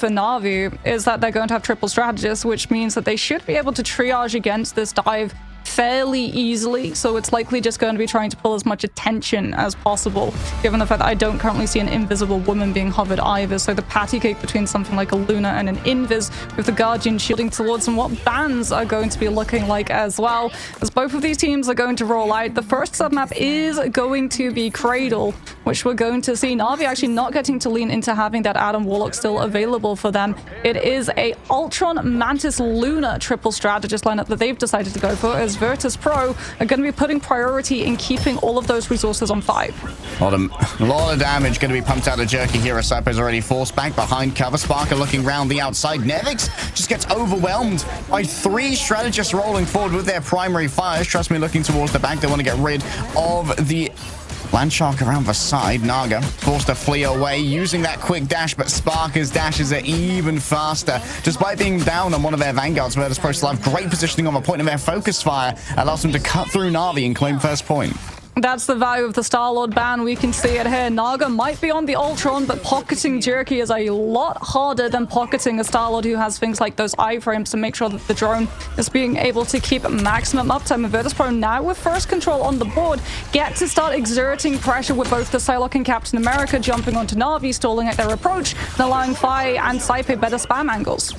for Navi is that they're going to have triple strategists, which means that they should be able to triage against this dive fairly easily, so it's likely just going to be trying to pull as much attention as possible, given the fact that I don't currently see an invisible woman being hovered either. So the patty cake between something like a Luna and an Invis with the Guardian shielding towards them, what bans are going to be looking like as well, as both of these teams are going to roll out. The first submap is going to be Cradle, which we're going to see Navi actually not getting to lean into having that Adam Warlock still available for them. It is a Ultron Mantis Luna triple strategist lineup that they've decided to go for, as VIRTUS.PRO are going to be putting priority in keeping all of those resources on 5. A lot of damage going to be pumped out of Jerky here as Sypeh is already forced back behind cover. SparkR looking round the outside. Nevix just gets overwhelmed by 3 strategists rolling forward with their primary fires. TrqstMe looking towards the back. They want to get rid of the Landshark around the side. Naga forced to flee away using that quick dash, but SparkR's dashes are even faster. Despite being down on one of their vanguards, VIRTUS.PRO still have great positioning on the point of their focus fire. Allows them to cut through Navi and claim first point. That's the value of the Star-Lord ban. We can see it here. Naga might be on the Ultron, but pocketing Jerky is a lot harder than pocketing a Star-Lord who has things like those iframes to make sure that the drone is being able to keep maximum uptime. And VIRTUS.PRO now with first control on the board get to start exerting pressure with both the Psylocke and Captain America jumping onto Navi, stalling at their approach, and allowing Fi and Sypeh better spam angles.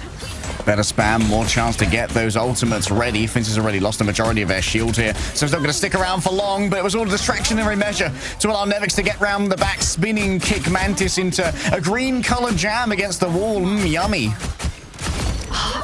Better spam, more chance to get those ultimates ready. Finnsi's already lost the majority of their shield here, so it's not going to stick around for long, but it was all a distractionary measure to allow Nevix to get round the back, spinning kick Mantis into a green-colored jam against the wall. Yummy.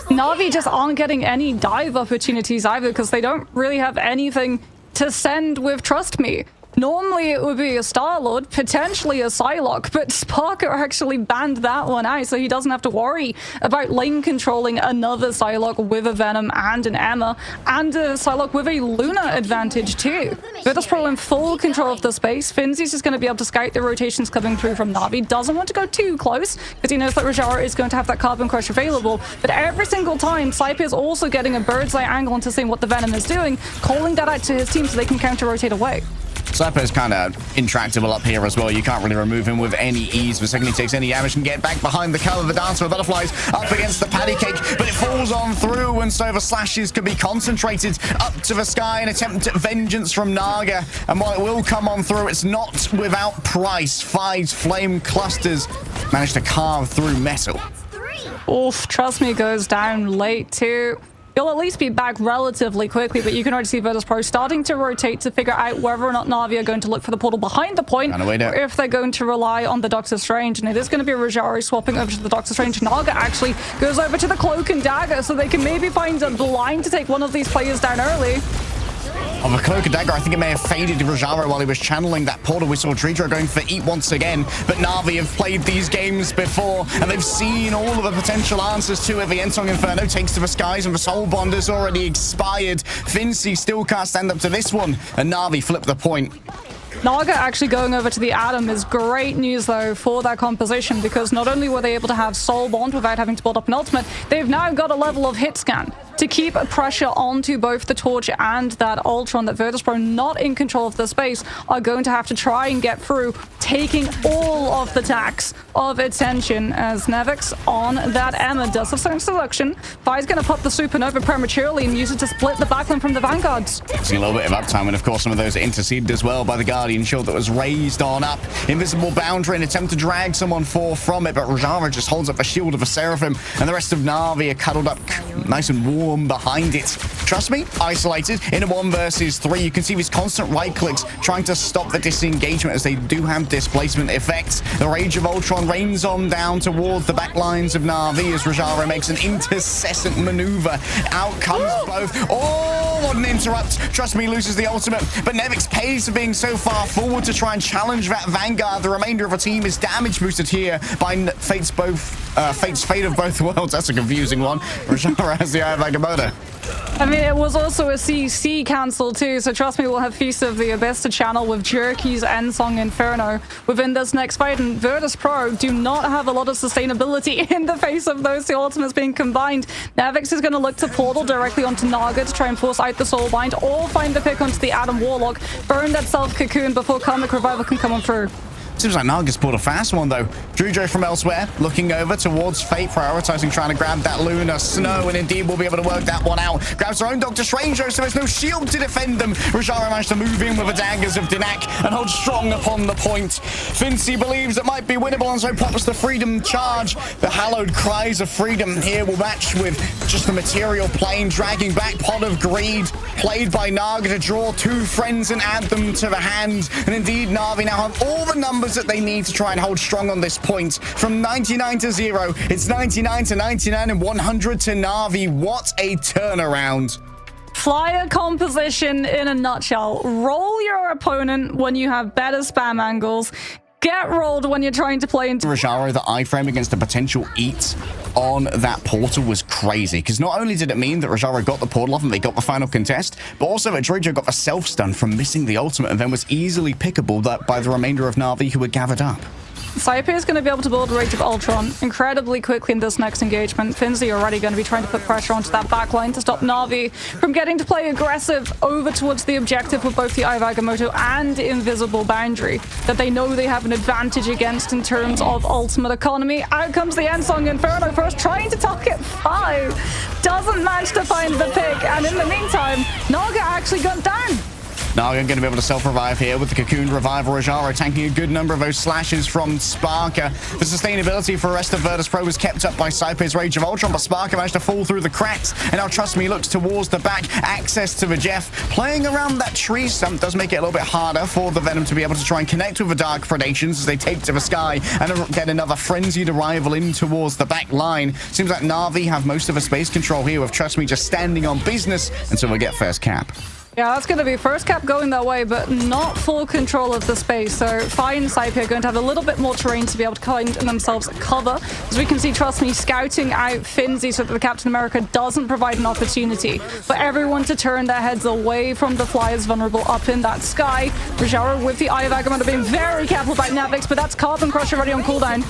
Navi just aren't getting any dive opportunities either because they don't really have anything to send with TrqstMe. Normally it would be a Star-Lord, potentially a Psylocke, but SparkR actually banned that one out, so he doesn't have to worry about lane controlling another Psylocke with a Venom and an EMEA, and a Psylocke with a Luna advantage too. VIRTUS.PRO in full control of the space. Finnsi's just going to be able to scout the rotations coming through from Navi. Doesn't want to go too close, because he knows that Raajaro is going to have that Carbon Crush available, but every single time, Sypeh is also getting a bird's eye angle into seeing what the Venom is doing, calling that out to his team so they can counter-rotate away. Sypeh is kind of intractable up here as well. You can't really remove him with any ease. The second he takes any damage and get back behind the cover. The Dancer of Butterflies up against the patty cake, but it falls on through, and so the slashes can be concentrated up to the sky. An attempt at vengeance from Naga, and while it will come on through, it's not without price. Five's flame clusters managed to carve through metal. Oof, TrqstMe goes down late too. He'll at least be back relatively quickly, but you can already see VIRTUS.PRO starting to rotate to figure out whether or not Navi are going to look for the portal behind the point, or if they're going to rely on the Doctor Strange. And it is going to be Raajaro swapping over to the Doctor Strange. Naga actually goes over to the Cloak and Dagger, so they can maybe find a blind to take one of these players down early. On the Cloak and Dagger, I think it may have faded to Raajaro while he was channeling that portal. We saw dridro going for Eat once again, but Navi have played these games before, and they've seen all of the potential answers to it. The Ensong Inferno takes to the skies, and the Soul Bond has already expired. Finnsi still can't stand up to this one, and Navi flip the point. Naga actually going over to the Atom is great news, though, for that composition, because not only were they able to have Soul Bond without having to build up an ultimate, they've now got a level of hit scan to keep pressure onto both the Torch and that Ultron that VIRTUS.PRO, not in control of the space, are going to have to try and get through, taking all of the tax of attention as Nevix on that EMEA does have some selection. Fi's going to pop the Supernova prematurely and use it to split the backline from the Vanguards. Seeing a little bit of uptime, and of course some of those are interceded as well by the Guardian shield that was raised on up. Invisible boundary, an attempt to drag someone from it, but Raajaro just holds up a shield of a Seraphim, and the rest of Navi are cuddled up nice and warm behind it. TrqstMe isolated in a 1 versus 3. You can see these constant right clicks trying to stop the disengagement as they do have displacement effects. The Rage of Ultron rains on down towards the back lines of Navi as Raajaro makes an intercessant maneuver. Out comes both. Oh, what an interrupt. TrqstMe loses the ultimate, but Nevix pays for being so far forward to try and challenge that Vanguard. The remainder of the team is damage boosted here by Fate's Fate of Both Worlds. That's a confusing one. Raajaro has the Eye of Agamotto. I mean, it was also a CC cancel too, so TrqstMe will have Feast of the Abyss to channel with Jerky's Ensong Inferno within this next fight, and VIRTUS.PRO do not have a lot of sustainability in the face of those two ultimates being combined. Nevix is going to look to portal directly onto Naga to try and force out the Soul Bind, or find the pick onto the Adam Warlock, burn that self-cocoon before Karmic Revival can come on through. Seems like Naga's pulled a fast one, though. dridro from elsewhere, looking over towards Fate, prioritizing trying to grab that Lunar Snow, and indeed will be able to work that one out. Grabs her own Dr. Strange, though, so there's no shield to defend them. Raajaro managed to move in with the daggers of Dinak and hold strong upon the point. Finnsi believes it might be winnable, and so pops the freedom charge. The hallowed cries of freedom here will match with just the material plane, dragging back Pot of Greed, played by Naga to draw two friends and add them to the hand. And indeed, Navi now have all the numbers that they need to try and hold strong on this point. From 99 to 0, it's 99 to 99 and 100 to Navi. What a turnaround. Flyer composition in a nutshell. Roll your opponent when you have better spam angles. Get rolled when you're trying to play into Raajaro, the iframe against a potential eat on that portal was crazy, because not only did it mean that Raajaro got the portal off and they got the final contest, but also that dridro got the self-stun from missing the ultimate and then was easily pickable by the remainder of Navi who were gathered up. Sypeh is going to be able to build Rage of Ultron incredibly quickly in this next engagement. Finnsi already going to be trying to put pressure onto that backline to stop Navi from getting to play aggressive over towards the objective with both the Agamotto and Invisible Boundary that they know they have an advantage against in terms of ultimate economy. Out comes the Ensong Inferno first, trying to target 5. Doesn't manage to find the pick, and in the meantime, Naga actually gunned down. Naga going to be able to self-revive here with the Cocoon Revival. Raajaro tanking a good number of those slashes from SparkR. The sustainability for the rest of VIRTUS.PRO was kept up by Sypeh's Rage of Ultron, but SparkR managed to fall through the cracks. And now TrqstMe looks towards the back. Access to the Jeff. Playing around that tree stump does make it a little bit harder for the Venom to be able to try and connect with the Dark Predations as they take to the sky and get another frenzied arrival in towards the back line. Seems like Navi have most of the space control here, with TrqstMe just standing on business until we get first cap. Yeah, that's going to be first cap going that way, but not full control of the space. So Fine Sypeh are going to have a little bit more terrain to be able to find themselves cover. As we can see, TrqstMe scouting out Finnsi so that the Captain America doesn't provide an opportunity for everyone to turn their heads away from the flyers vulnerable up in that sky. Raajaro with the Eye of Agamotto being very careful about Nevix, but that's Carbon Crush already on cooldown.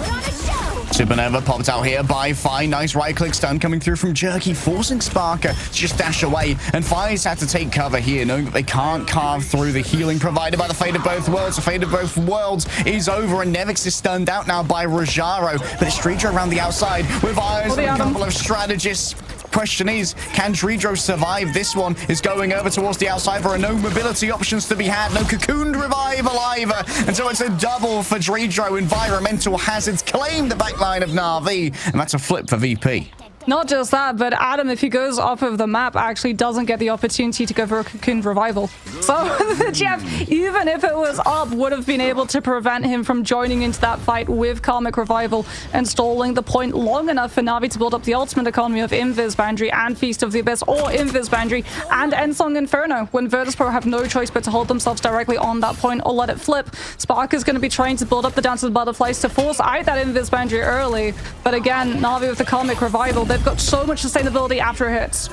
Supernova popped out here by Fine. Nice right-click stun coming through from Jerky, forcing SparkR to just dash away. And Fine's had to take cover here, knowing that they can't carve through the healing provided by the Fate of Both Worlds. The Fate of Both Worlds is over, and Nevix is stunned out now by Raajaro. But it's dridro around the outside with eyes on a couple of strategists. Question is, can dridro survive this one? Is going over towards the outside. There are no mobility options to be had. No Cocooned Revival either. And so it's a double for dridro. Environmental hazards claim the backline of Navi. And that's a flip for VP. Not just that, but Adam, if he goes off of the map, actually doesn't get the opportunity to go for a Cocoon Revival. So the Jeff, even if it was up, would have been able to prevent him from joining into that fight with Karmic Revival and stalling the point long enough for Navi to build up the ultimate economy of Invis Boundary and Feast of the Abyss, or Invis Boundary and Ensong Inferno, when VIRTUS.PRO have no choice but to hold themselves directly on that point or let it flip. SparkR is going to be trying to build up the Dance of the Butterflies to force out that Invis Boundary early. But again, Navi with the Karmic Revival, they've got so much sustainability after it hits.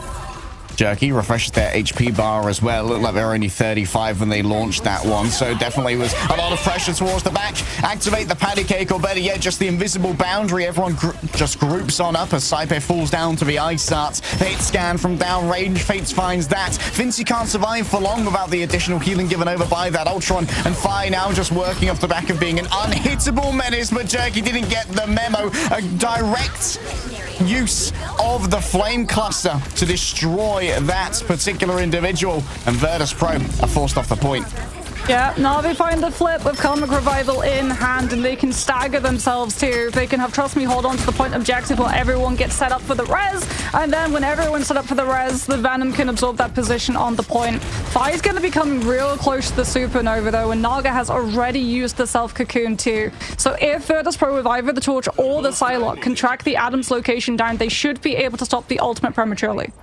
Jerky refreshed their HP bar as well. Looked like they were only 35 when they launched that one, so definitely was a lot of pressure towards the back. Activate the patty cake, or better yet, just the invisible boundary. Everyone just groups on up as Sypeh falls down to the ice starts. Hit scan from downrange. Fates finds that. Finnsi can't survive for long without the additional healing given over by that Ultron. And Fi now just working off the back of being an unhittable menace, but Jerky didn't get the memo. A direct use of the flame cluster to destroy that particular individual, and VIRTUS.PRO are forced off the point. Yeah, Navi find the flip with Karmic Revival in hand, and they can stagger themselves too. They can have TrqstMe hold on to the point objective while everyone gets set up for the res, and then when everyone's set up for the res, the Venom can absorb that position on the point. Fi's going to be coming real close to the Supernova though, and Naga has already used the self-cocoon too. So if VIRTUS.PRO with either the Torch or the Psylocke can track the Adam's location down, they should be able to stop the ultimate prematurely.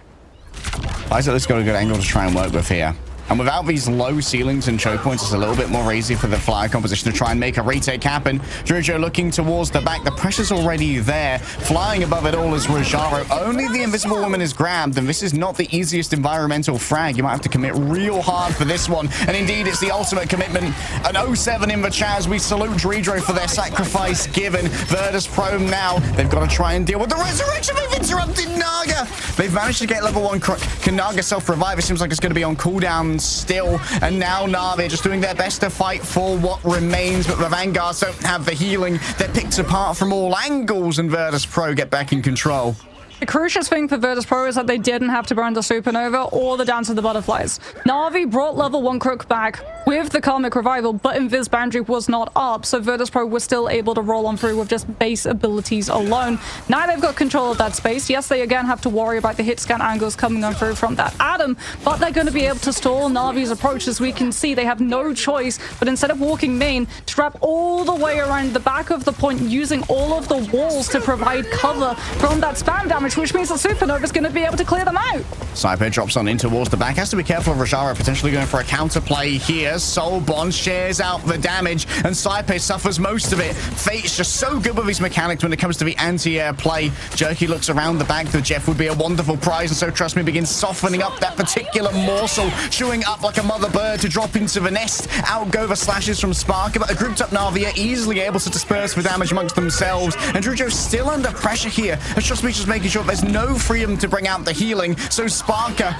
Isolet's got a good angle to try and work with here. And without these low ceilings and choke points, it's a little bit more easy for the flyer composition to try and make a retake happen. dridro looking towards the back. The pressure's already there. Flying above it all is Raajaro. Only the Invisible Woman is grabbed, and this is not the easiest environmental frag. You might have to commit real hard for this one. And indeed, it's the ultimate commitment. An 07 in the Chaz. We salute dridro for their sacrifice given. VIRTUS.PRO now, they've got to try and deal with the resurrection. They've interrupted Naga. They've managed to get level 1 Crook. Can Naga self-revive? It seems like it's going to be on cooldown on still. And now Navi just doing their best to fight for what remains, but the Vanguards don't have the healing. They're picked apart from all angles, and VIRTUS.PRO get back in control. The crucial thing for VIRTUS.PRO is that they didn't have to burn the Supernova or the Dance of the Butterflies. Na'Vi brought level 1 Crook back with the Karmic Revival, but Invis Boundary was not up, so VIRTUS.PRO was still able to roll on through with just base abilities alone. Now they've got control of that space. Yes, they again have to worry about the hit scan angles coming on through from that Atom, but they're going to be able to stall Na'Vi's approach. As we can see, they have no choice, but instead of walking main, to wrap all the way around the back of the point, using all of the walls to provide cover from that spam damage, which means the Supernova is going to be able to clear them out. Sypeh drops on in towards the back. Has to be careful of Raajaro potentially going for a counterplay here. Soul Bond shares out the damage, and Sypeh suffers most of it. Fate's just so good with his mechanics when it comes to the anti-air play. Jerky looks around the back. The Jeff would be a wonderful prize, and so TrqstMe begins softening up that particular morsel, chewing up like a mother bird to drop into the nest. Out go the slashes from SparkR, but a grouped up Na'Vi are easily able to disperse the damage amongst themselves, and dridro's still under pressure here, as TrqstMe just making sure there's no freedom to bring out the healing, so SparkR,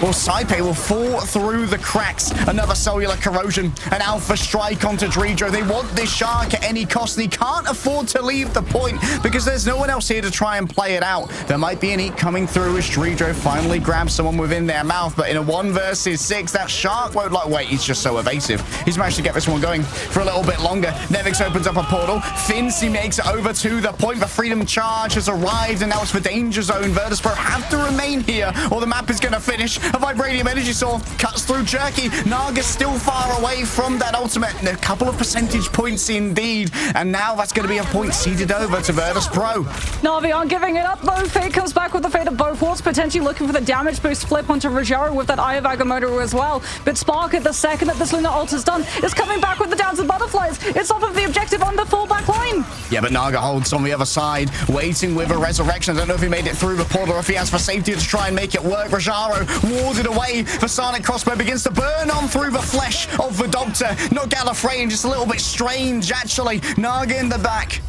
well, Sypeh will fall through the cracks. Another cellular corrosion, an alpha strike onto dridro. They want this shark at any cost, and he can't afford to leave the point because there's no one else here to try and play it out. There might be an eat coming through as dridro finally grabs someone within their mouth, but in a 1 versus 6, that shark won't like wait. He's just so evasive. He's managed to get this one going for a little bit longer. Nevix opens up a portal. Finnsi makes it over to the point. The freedom charge has arrived, and now it's the danger zone. VIRTUS.PRO have to remain here, or the map is going to finish. A Vibranium Energy Saw cuts through Jerky. Naga's still far away from that ultimate. A couple of percentage points indeed. And now that's going to be a point ceded over to VIRTUS.PRO. Na'Vi aren't giving it up though. Fate comes back with the Fate of both worlds, potentially looking for the damage boost flip onto Raajaro with that Eye of Agamotto as well. But SparkR, the second that this Lunar Ult is done, is coming back with the Dance of Butterflies. It's off of the objective on the full back line. Yeah, but Naga holds on the other side, waiting with a resurrection. I don't know if he made it through the portal or if he has for safety to try and make it work. Raajaro warded away. The Sonic crossbow begins to burn on through the flesh of the Doctor. Not Gallifreyan, just a little bit strange, actually. Naga in the back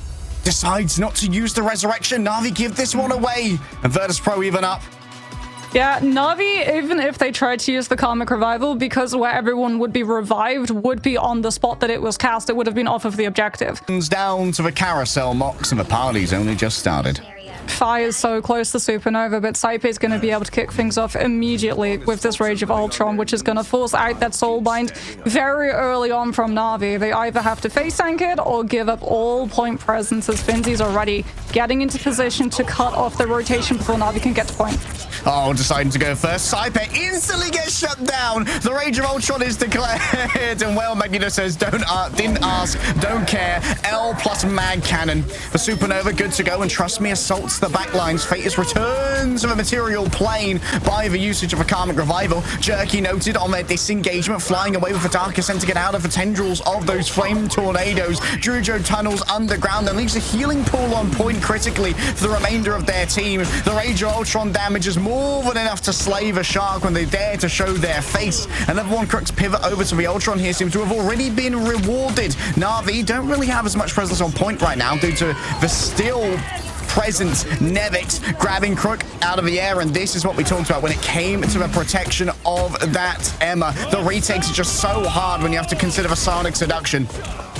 decides not to use the resurrection. Na'Vi give this one away, and VIRTUS.PRO even up. Yeah, Na'Vi, even if they tried to use the Karmic Revival, because where everyone would be revived would be on the spot that it was cast, it would have been off of the objective. Down to the carousel mocks, and the party's only just started. Fire is so close to Supernova, but Sypeh is going to be able to kick things off immediately with this Rage of Ultron, which is going to force out that Soulbind very early on from Na'Vi. They either have to face tank it or give up all point presence, as Finnsi's already getting into position to cut off the rotation before Na'Vi can get to point. Oh, deciding to go first. Sypeh instantly gets shut down. The Rage of Ultron is declared. And well, Magneto says, didn't ask, don't care. L plus mag cannon. The Supernova good to go, and TrqstMe assaults the backlines. Fatus returns to the material plane by the usage of a Karmic Revival. Jerky noted on their disengagement, flying away with the Dark Ascent to get out of the tendrils of those flame tornadoes. dridro tunnels underground and leaves a healing pool on point critically for the remainder of their team. The Rage of Ultron damage is more than enough to slay the shark when they dare to show their face. And level 1 Crooks pivot over to the Ultron here seems to have already been rewarded. Na'Vi don't really have as much presence on point right now due to the still present Nevix grabbing Crook out of the air, and this is what we talked about when it came to the protection of that EMEA. The retakes are just so hard when you have to consider the Sonic Seduction.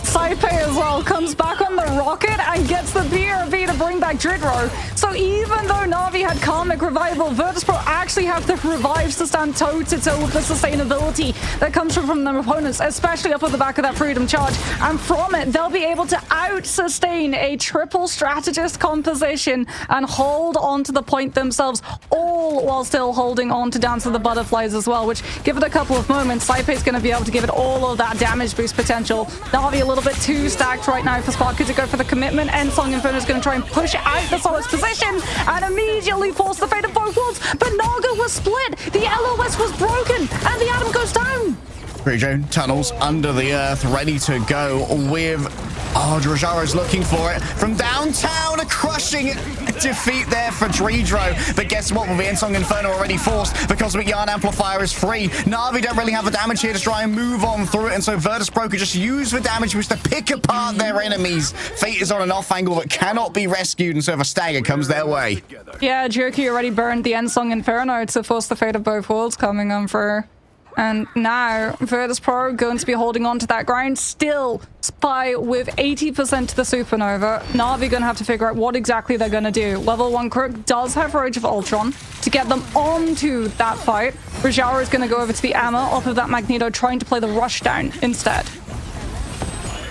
Sypeh as well comes back on the rocket and gets the BRB to bring back dridro. So even though Na'Vi had Karmic Revival, VIRTUS.PRO actually have the revives to stand toe-to-toe with the sustainability that comes from their opponents, especially up at the back of that freedom charge. And from it, they'll be able to out-sustain a triple strategist composition and hold on to the point themselves, all while still holding on to Dance of the Butterflies as well, which, give it a couple of moments, Sypeh is going to be able to give it all of that damage boost potential. Na'Vi a little bit too stacked right now for SparkR to go for the commitment. Endsong Inferno is going to try and push out the Solid's position and immediately force the Fate of both worlds. But Naga was split, the LOS was broken, and the Atom goes down. dridro tunnels under the earth, ready to go with... Oh, Raajaro's looking for it. From downtown, a crushing defeat there for dridro. But guess what? With the Endsong Inferno already forced, the Cosmic Yarn Amplifier is free. Na'Vi don't really have the damage here to try and move on through it, and so VIRTUS.PRO could just use the damage boost to pick apart their enemies. Fate is on an off angle that cannot be rescued, and so the stagger comes their way. Yeah, Jerky already burned the Endsong Inferno to force the Fate of both worlds coming on for And now VIRTUS.PRO going to be holding on to that ground. Still Sypeh with 80% to the supernova. Navi going to have to figure out what exactly they're going to do. Level 1 Crook does have Rage of Ultron to get them onto that fight. Raajaro is going to go over to the Emma off of that Magneto, trying to play the rushdown instead.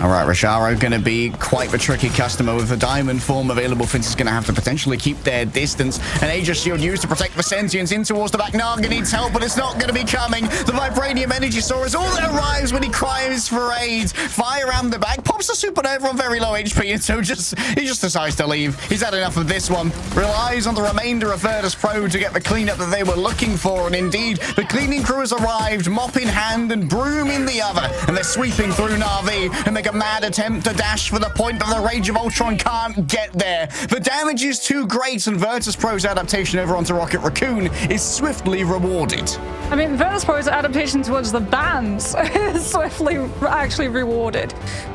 All right, Raajaro going to be quite the tricky customer with the diamond form available. Finnsi's going to have to potentially keep their distance. An Aegis shield used to protect the sentients in towards the back. Naga needs help, but it's not going to be coming. The Vibranium Energy Source all that arrives when he cries for aid. Fire around the back, pops the supernova on very low HP, and so he just decides to leave. He's had enough of this one. Relies on the remainder of VIRTUS.PRO to get the cleanup that they were looking for, and indeed, the cleaning crew has arrived, mop in hand and broom in the other, and they're sweeping through Navi and make a mad attempt to dash for the point, but the Rage of Ultron can't get there. The damage is too great, and VIRTUS.PRO's adaptation over onto Rocket Raccoon is swiftly rewarded. I mean, VIRTUS.PRO's adaptation towards the bans is swiftly actually rewarded.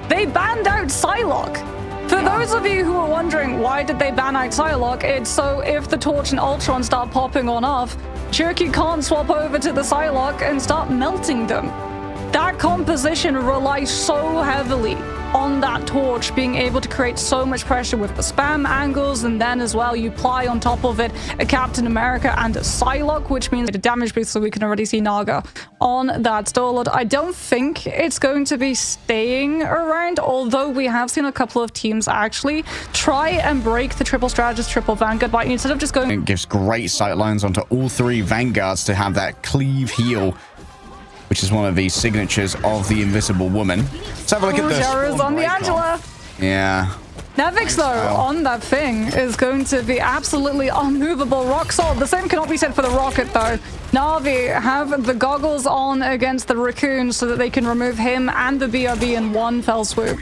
They banned out Psylocke. For those of you who are wondering why did they ban out Psylocke, it's so if the Torch and Ultron start popping on off, TrqstMe can't swap over to the Psylocke and start melting them. That composition relies so heavily on that torch being able to create so much pressure with the spam angles, and then as well you apply on top of it a Captain America and a Psylocke, which means a damage boost, so we can already see Naga on that Star-Lord. I don't think it's going to be staying around, although we have seen a couple of teams actually try and break the triple strategist, triple vanguard, but instead of just going... It gives great sightlines onto all three vanguards to have that cleave heal, which is one of the signatures of the Invisible Woman. Let's have a look at this. Raajaro's on the Angela. Yeah. Nevix, though, on that thing is going to be absolutely unmovable. Rock solid. The same cannot be said for the Rocket, though. Navi have the goggles on against the Raccoon so that they can remove him and the BRB in one fell swoop.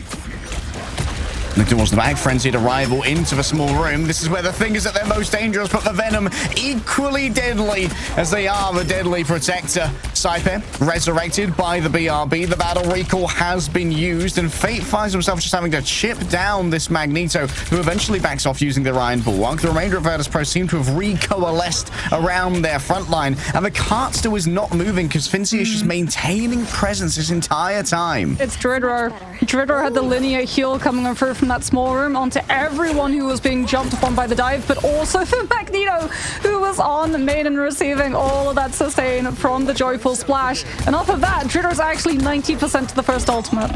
Look towards the back, frenzied arrival into the small room. This is where the thing is at their most dangerous, but the Venom equally deadly as they are the deadly protector. Sypeh resurrected by the BRB. The battle recall has been used, and Fate finds himself just having to chip down this Magneto, who eventually backs off using their Iron Bulwark. The remainder of VIRTUS.PRO seem to have recoalesced around their front line, and the cart still is not moving because Finnsi is just maintaining presence this entire time. It's dridro. Dridro had the linear heal coming on through from that small room onto everyone who was being jumped upon by the dive, but also the Magneto, who was on the main and receiving all of that sustain from the Joyful Splash. And off of that, Dridro's actually 90% to the first ultimate.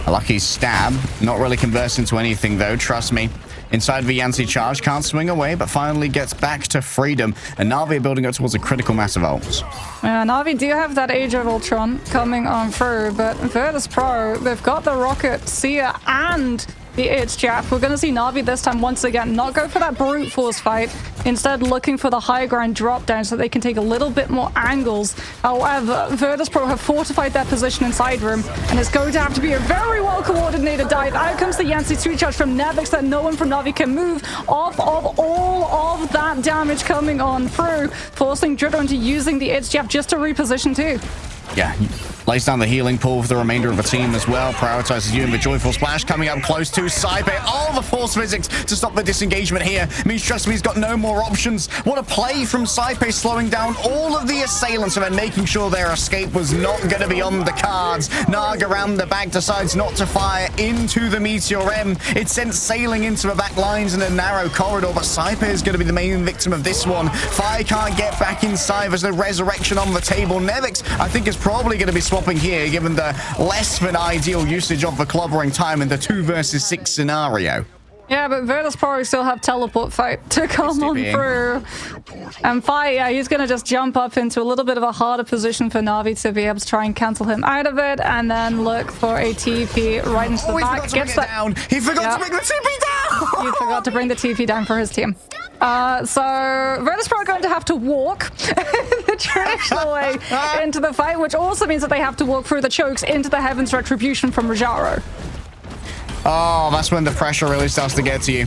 A lucky stab. Not really converts into anything, though. Trust me. Inside the Yancy charge, can't swing away, but finally gets back to freedom. And Navi are building up towards a critical mass of ults. Yeah, Navi do have that Age of Ultron coming on through, but VIRTUS.PRO, they've got the Rocket, Sia, and the It's-Jap. We're going to see Navi this time once again not go for that brute force fight, instead looking for the high ground drop down so they can take a little bit more angles. However, VIRTUS.PRO have fortified their position inside room, and it's going to have to be a very well coordinated dive. Out comes the Yancy sweet charge from Nevix that no one from Navi can move off of all of that damage coming on through, forcing dridro into using the It's-Jap just to reposition too. Yeah, lays down the healing pool for the remainder of the team as well. Prioritizes you in the Joyful Splash coming up close to Sypeh. All the force physics to stop the disengagement here means TrqstMe's got no more options. What a play from Sypeh, slowing down all of the assailants and then making sure their escape was not going to be on the cards. Naga around the back decides not to fire into the Meteor M. It's sent sailing into the back lines in a narrow corridor, but Sypeh is going to be the main victim of this one. Fire can't get back inside. There's no resurrection on the table. Nevix, I think, is probably going to be swapping here, given the less than ideal usage of the clobbering time in the 2 versus 6 scenario. Yeah, but VIRTUS.PRO still have teleport fight to come on through. And Fire, yeah, he's going to just jump up into a little bit of a harder position for Navi to be able to try and cancel him out of it, and then look for a TP right into the back. Gets that down. He forgot to bring the TP down. He forgot to bring the TP down for his team. So VIRTUS.PRO are going to have to walk the traditional way into the fight, which also means that they have to walk through the chokes into the Heaven's Retribution from Raajaro. Oh, that's when the pressure really starts to get to you.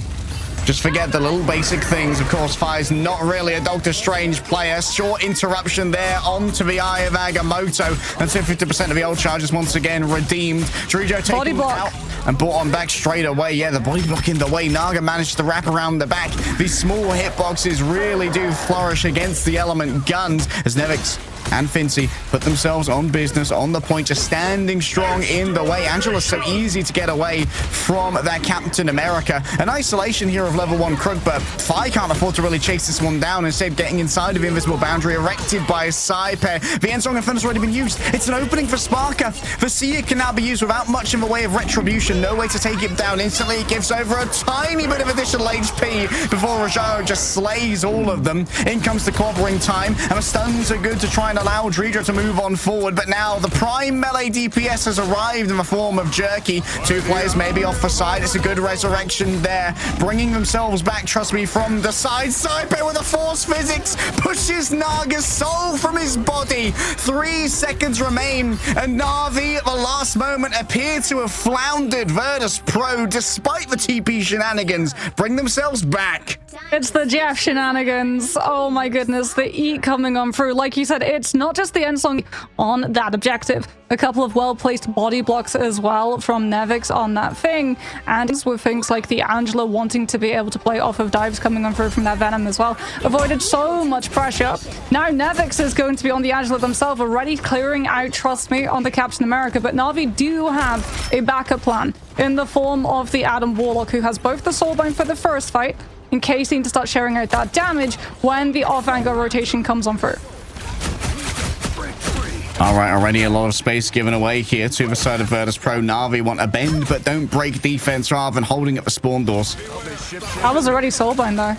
Just forget the little basic things. Of course, Fire's not really a Doctor Strange player. Short interruption there onto the Eye of Agamotto. And so 50% of the old charges once again redeemed. Dridro taking out and brought on back straight away. Yeah, the body block in the way. Naga managed to wrap around the back. These small hitboxes really do flourish against the element guns as Nevix and Finnsi put themselves on business, on the point, just standing strong in the way. Angela's so easy to get away from that Captain America. An isolation here of level 1 Crook, but Fi can't afford to really chase this one down, instead getting inside of the invisible boundary erected by Sypeh. The End Song of Thunder has already been used. It's an opening for SparkR. Vasir can now be used without much of a way of retribution. No way to take it down instantly. It gives over a tiny bit of additional HP before Raajaro just slays all of them. In comes the clobbering time, and the stuns are good to try and allow dridro to move on forward. But now the prime melee DPS has arrived in the form of Jerky. 2 players maybe off the side. It's a good resurrection there, bringing themselves back, trust me, from the side. Sypeh with a force physics pushes Naga's soul from his body. 3 seconds remain, and NAVI at the last moment appear to have floundered. VIRTUS.PRO, despite the TP shenanigans, bring themselves back. It's the Jeff shenanigans. Oh my goodness, the E coming on through. Like you said, it's not just the End Song on that objective. A couple of well-placed body blocks as well from Nevix on that thing. And with things like the Angela wanting to be able to play off of dives coming on through from that Venom as well. Avoided so much pressure. Now Nevix is going to be on the Angela themselves, already clearing out, trust me, on the Captain America. But NAVI do have a backup plan in the form of the Adam Warlock, who has both the Soulbind for the first fight, in case they need to start sharing out that damage when the off-angle rotation comes on through. All right, already a lot of space given away here to the side of VIRTUS.PRO. NAVI want a bend, but don't break defense rather than holding up the spawn doors. That was already Soulbind though.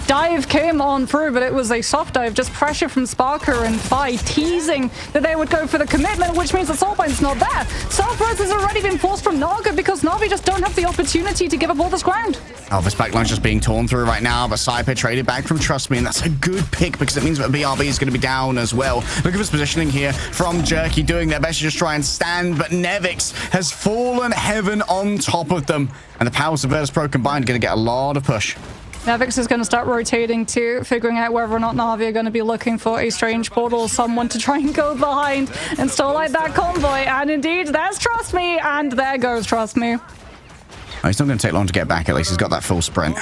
Dive came on through, but it was a soft dive. Just pressure from SparkR and Fi teasing that they would go for the commitment, which means the Soulbind's not there. Self-res has already been forced from Naga because NAVI just don't have the opportunity to give up all this ground. Oh, this backline's just being torn through right now, but Sypeh traded back from TrqstMe, and that's a good pick because it means that BRB is going to be down as well. Look at this positioning here from Jerky, doing their best to just try and stand, but Nevix has fallen heaven on top of them, and the powers of VIRTUS.PRO combined are going to get a lot of push. Nevix is going to start rotating too, figuring out whether or not NAVI are going to be looking for a strange portal or someone to try and go behind and stall out that convoy. And indeed, there's TrqstMe, and there goes TrqstMe. Oh, it's not going to take long to get back, at least. He's got that full sprint.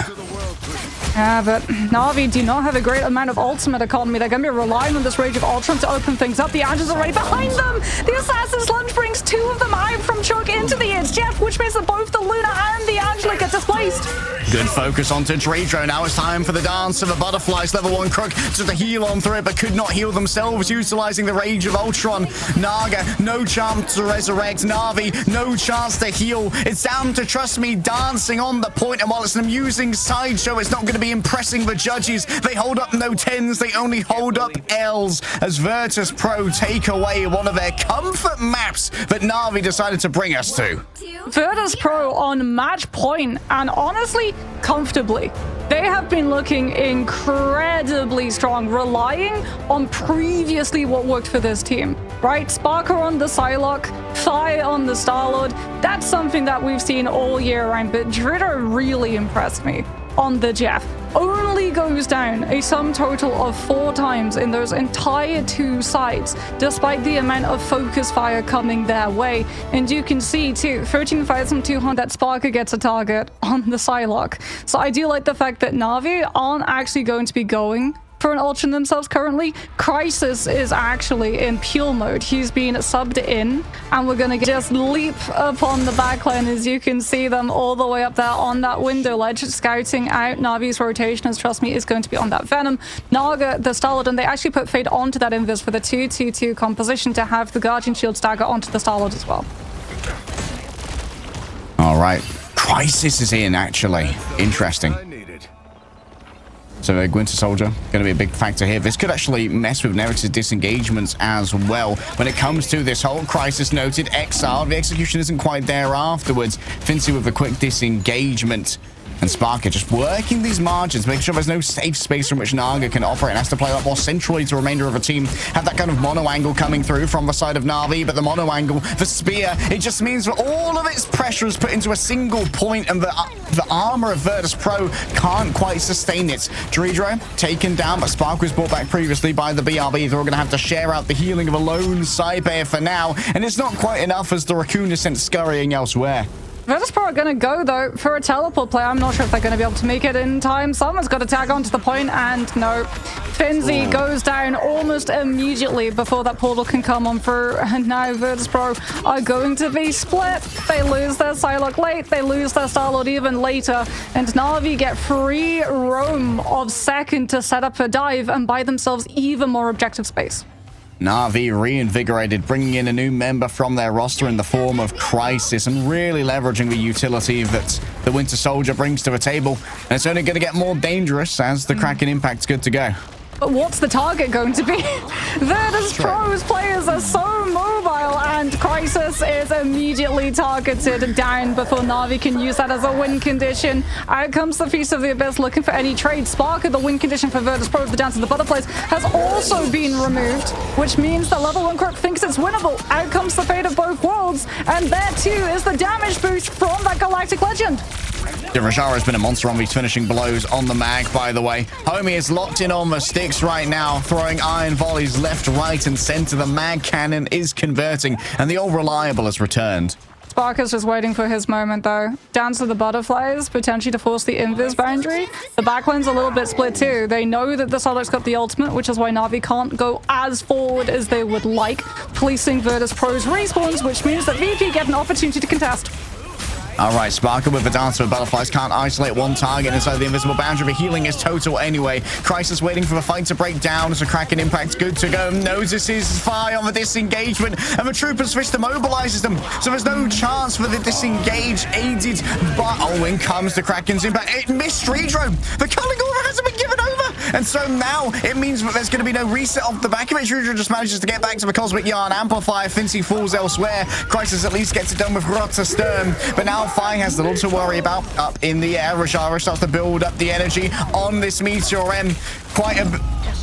Yeah, but NAVI do not have a great amount of ultimate economy. They're going to be relying on this Rage of Ultron to open things up. The Angela's already behind them. The Assassin's Lunge brings 2 of them out from Chuck into the It's Jeff, which means that both the Luna and the Angela get displaced. Good focus onto dridro. Now it's time for the dance of the butterflies. Level 1 Crook to heal on through it, but could not heal themselves, utilizing the Rage of Ultron. Naga, no chance to resurrect. NAVI, no chance to heal. It's down to TrqstMe dancing on the point, and while it's an amusing sideshow, it's not going to be impressing the judges. They hold up no 10s, they only hold up Ls as VIRTUS.PRO take away one of their comfort maps that NAVI decided to bring us to. VIRTUS.PRO on match point, and honestly, comfortably. They have been looking incredibly strong, relying on previously what worked for this team, right? SparkR on the Psylocke, Fi on the Star-Lord. That's something that we've seen all year round, but dridro really impressed me on the Jeff. Only goes down a sum total of 4 times in those entire 2 sites, despite the amount of focus fire coming their way. And you can see too, 13,200 that SparkR gets a target on the Psylocke. So I do like the fact that NAVI aren't actually going to be going for an Ultron themselves currently. Crisis is actually in pure mode. He's been subbed in, and we're gonna just leap upon the backline as you can see them all the way up there on that window ledge, scouting out NAVI's rotation, as TrqstMe is going to be on that Venom. Naga, the Star-Lord, and they actually put Fade onto that Invis for the 2-2-2 composition to have the Guardian Shield stagger onto the Star-Lord as well. All right. Crisis is in, actually. Interesting. So Winter Soldier going to be a big factor here. This could actually mess with Nevix's disengagements as well. When it comes to this whole Crisis noted, XR, the execution isn't quite there afterwards. Finnsi with a quick disengagement. And SparkR just working these margins, making sure there's no safe space from which Naga can operate, and has to play a lot more centrally to the remainder of the team. Have that kind of mono angle coming through from the side of NAVI, but the mono angle, the spear, it just means that all of its pressure is put into a single point, and the armor of VIRTUS.PRO can't quite sustain it. dridro taken down, but SparkR was brought back previously by the BRB. They're all going to have to share out the healing of a lone Sypeh for now, and it's not quite enough as the Raccoon is sent scurrying elsewhere. VIRTUS.PRO are going to go, though, for a teleport play. I'm not sure if they're going to be able to make it in time. Someone's got to tag onto the point, and no. Finnsi goes down almost immediately before that portal can come on through. And now VIRTUS.PRO are going to be split. They lose their Psylocke late. They lose their Star-Lord even later. And NAVI get free roam of second to set up a dive and buy themselves even more objective space. NAVI reinvigorated, bringing in a new member from their roster in the form of Crisis and really leveraging the utility that the Winter Soldier brings to the table. And it's only going to get more dangerous as the Kraken Impact's good to go. But what's the target going to be? VIRTUS.PRO's players are so mobile, and Crisis is immediately targeted down before NAVI can use that as a win condition. Out comes the Feast of the Abyss looking for any trade. SparkR, the win condition for VIRTUS.PRO, the Dance of the Butterflies, has also been removed, which means that level 1 Crook thinks it's winnable. Out comes the fate of both worlds, and there too is the damage boost from that Galactic Legend. Raajaro has been a monster on these finishing blows on the mag, by the way. Homie is locked in on the sticks right now, throwing iron volleys left, right, and center. The mag cannon is converting, and the old reliable has returned. SparkR's just waiting for his moment, though. Dance of the Butterflies, potentially to force the invis boundary. The backline's a little bit split, too. They know that the Psylocke's got the ultimate, which is why NAVI can't go as forward as they would like, policing VIRTUS.PRO's respawns, which means that VP get an opportunity to contest. All right, SparkR with the Dance of the Butterflies can't isolate one target inside the invisible boundary. The healing is total anyway. Crisis waiting for the fight to break down as the Kraken Impact's good to go. Notices fire on the disengagement, and the Trooper's Fist immobilizes them. So there's no chance for the disengage aided. But oh, in comes the Kraken's Impact. It missed dridro. The Culling Aura hasn't been given over. And so now it means that there's going to be no reset off the back of it. dridro just manages to get back to the Cosmic Yarn Amplifier. Finnsi falls elsewhere. Crisis at least gets it done with Stern. But now Fi has little to worry about up in the air. Raajaro starts to build up the energy on this Meteor M.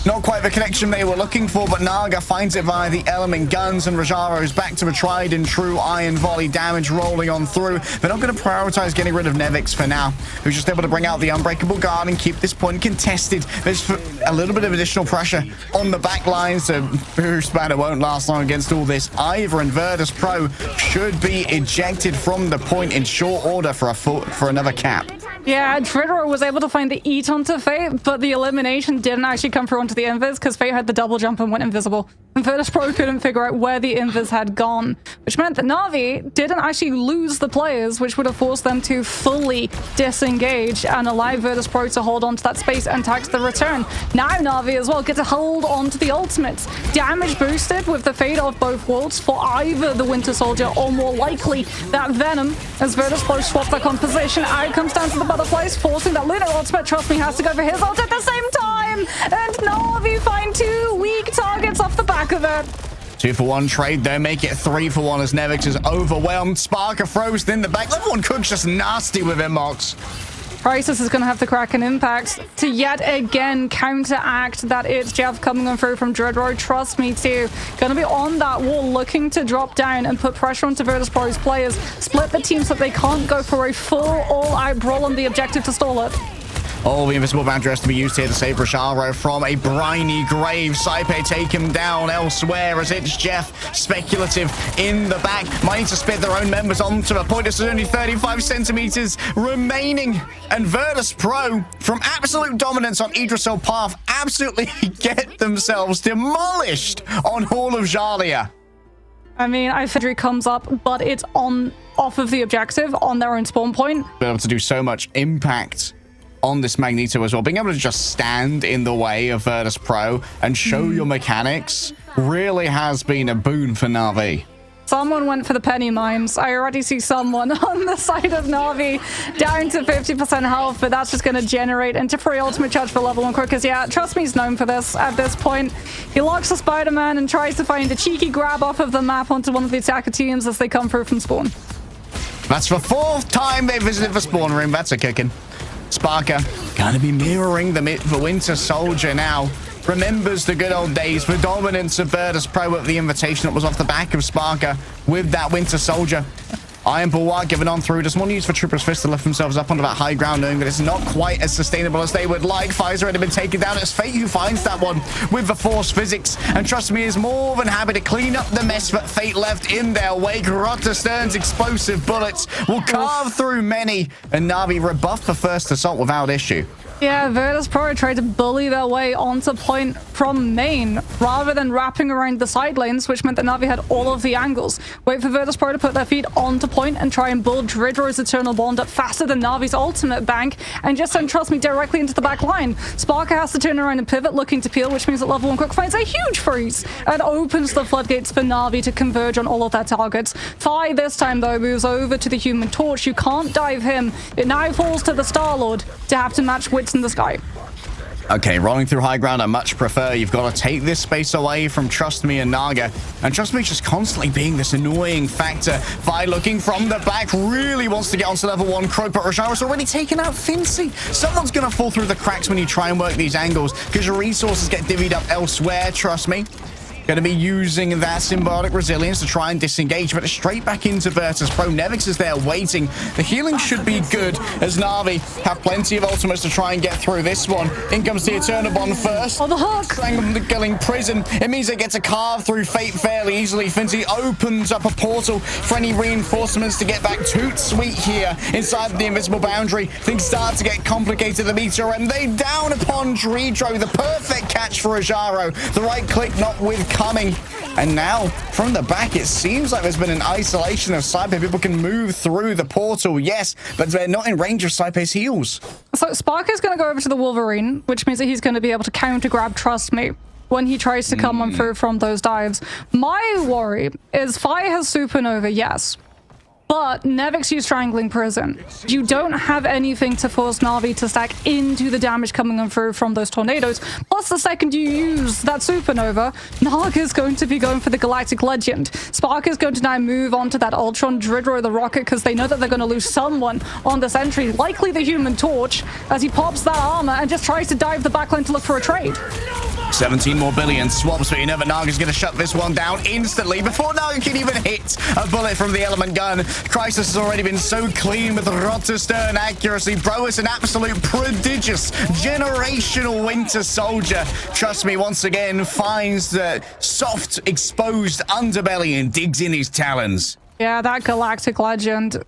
Not quite the connection they were looking for, but Naga finds it via the element guns, and Raajaro's back to a tried and true iron volley damage rolling on through. They're not going to prioritize getting rid of Nevix for now, who's just able to bring out the Unbreakable Guard and keep this point contested. There's a little bit of additional pressure on the back line, so Bruce Banner won't last long against all this either, and VIRTUS.PRO should be ejected from the point in short order for another cap. Yeah, dridro was able to find the eat onto Fate, but the elimination didn't actually come through onto the invis because Fate had the double jump and went invisible. And VIRTUS.PRO couldn't figure out where the invis had gone, which meant that NAVI didn't actually lose the players, which would have forced them to fully disengage and allow VIRTUS.PRO to hold on to that space and tax the return. Now NAVI as well get to hold on to the ultimates. Damage boosted with the fate of both worlds for either the Winter Soldier or more likely that Venom, as VIRTUS.PRO swap their composition. Out comes down to the Butterflies, forcing that Lunar ultimate. TrqstMe has to go for his ult at the same time, and NAVI find two weak targets off the back of it. 2-for-1 trade though, make it 3-for-1 as Nevix is overwhelmed. SparkR throws in the back. Level 1 Cook's just nasty with him, Mox. Crisis is going to have the Kraken Impact to yet again counteract that it's Jeff coming on through from dridro. TrqstMe too. Going to be on that wall looking to drop down and put pressure onto VIRTUS.PRO's players. Split the team so that they can't go for a full all-out brawl on the objective to stall it. Oh, the invisible boundary has to be used here to save Raajaro from a briny grave. Sypeh take him down elsewhere as it's Jeff. Speculative in the back. Might need to spit their own members onto the point. There's only 35 centimeters remaining. And VIRTUS.PRO, from absolute dominance on Idrissel path, absolutely get themselves demolished on Hall of Jalia. I mean, Ifedri comes up, but it's off of the objective on their own spawn point. Be able to do so much impact on this Magneto as well. Being able to just stand in the way of VIRTUS.PRO and show your mechanics really has been a boon for NAVI. Someone went for the penny mines. I already see someone on the side of NAVI down to 50% health, but that's just going to generate into free ultimate charge for level 1 Crookers. Yeah, TrqstMe's known for this at this point. He locks the Spider-Man and tries to find a cheeky grab off of the map onto one of the attacker teams as they come through from spawn. That's the 4th time they visited the spawn room. That's a kicking. SparkR going to be mirroring the Winter Soldier now. Remembers the good old days for dominance of VIRTUS.PRO at the invitation that was off the back of SparkR with that Winter Soldier. Iron Bulwark given on through. Just more news for Trooper's Fist to lift themselves up onto that high ground, knowing that it's not quite as sustainable as they would like. Fire's already been taken down. It's Fate who finds that one with the Force Physics. And TrqstMe is more than happy to clean up the mess that Fate left in their wake. Stern's explosive bullets will carve through many. And Navi rebuffed the first assault without issue. Yeah, VIRTUS.PRO tried to bully their way onto point from main rather than wrapping around the side lanes, which meant that Navi had all of the angles. Wait for VIRTUS.PRO to put their feet onto point and try and build dridro's Eternal Bond up faster than Navi's ultimate bank and just send TrqstMe directly into the back line. SparkR has to turn around and pivot looking to peel, which means that level 1 quick finds a huge freeze and opens the floodgates for Navi to converge on all of their targets. Fi this time though moves over to the Human Torch. You can't dive him. It now falls to the Star-Lord to have to match wits in the sky. Okay, rolling through high ground, I much prefer. You've got to take this space away from TrqstMe and Naga. And TrqstMe just constantly being this annoying factor. Vi looking from the back, really wants to get onto level 1. Croak, but Raajaro's already taken out Finnsi. Someone's going to fall through the cracks when you try and work these angles, because your resources get divvied up elsewhere, TrqstMe. Going to be using that symbolic resilience to try and disengage, but it's straight back into VIRTUS.PRO. Nevix is there waiting. The healing should be good as Navi have plenty of ultimates to try and get through this one. In comes the Eternal Bond first. Oh, the hook! Strangling prison. It means they get to carve through Fate fairly easily. Finnsi opens up a portal for any reinforcements to get back. Toot sweet here inside the invisible boundary. Things start to get complicated. The Meteor and they down upon dridro. The perfect catch for Raajaro. The right click not with coming. And now from the back it seems like there's been an isolation of Sypeh. People can move through the portal, yes, but they're not in range of Sypeh's heals. So Spark is going to go over to the Wolverine, which means that he's going to be able to counter grab TrqstMe when he tries to come on through from those dives. My worry is Fi has Supernova, yes, but Nevix used Strangling Prison. You don't have anything to force Navi to stack into the damage coming on through from those tornadoes. Plus, the second you use that Supernova, Naga is going to be going for the Galactic Legend. Spark is going to now move on to that Ultron, dridro the Rocket, because they know that they're going to lose someone on the sentry, likely the Human Torch, as he pops that armor and just tries to dive the backline to look for a trade. 17 more billion swaps, but you know that Naga's going to shut this one down instantly before Naga can even hit a bullet from the element gun. Crisis has already been so clean with Stern accuracy. Bro is an absolute prodigious generational Winter Soldier. TrqstMe once again finds the soft, exposed underbelly and digs in his talons. Yeah, that Galactic Legend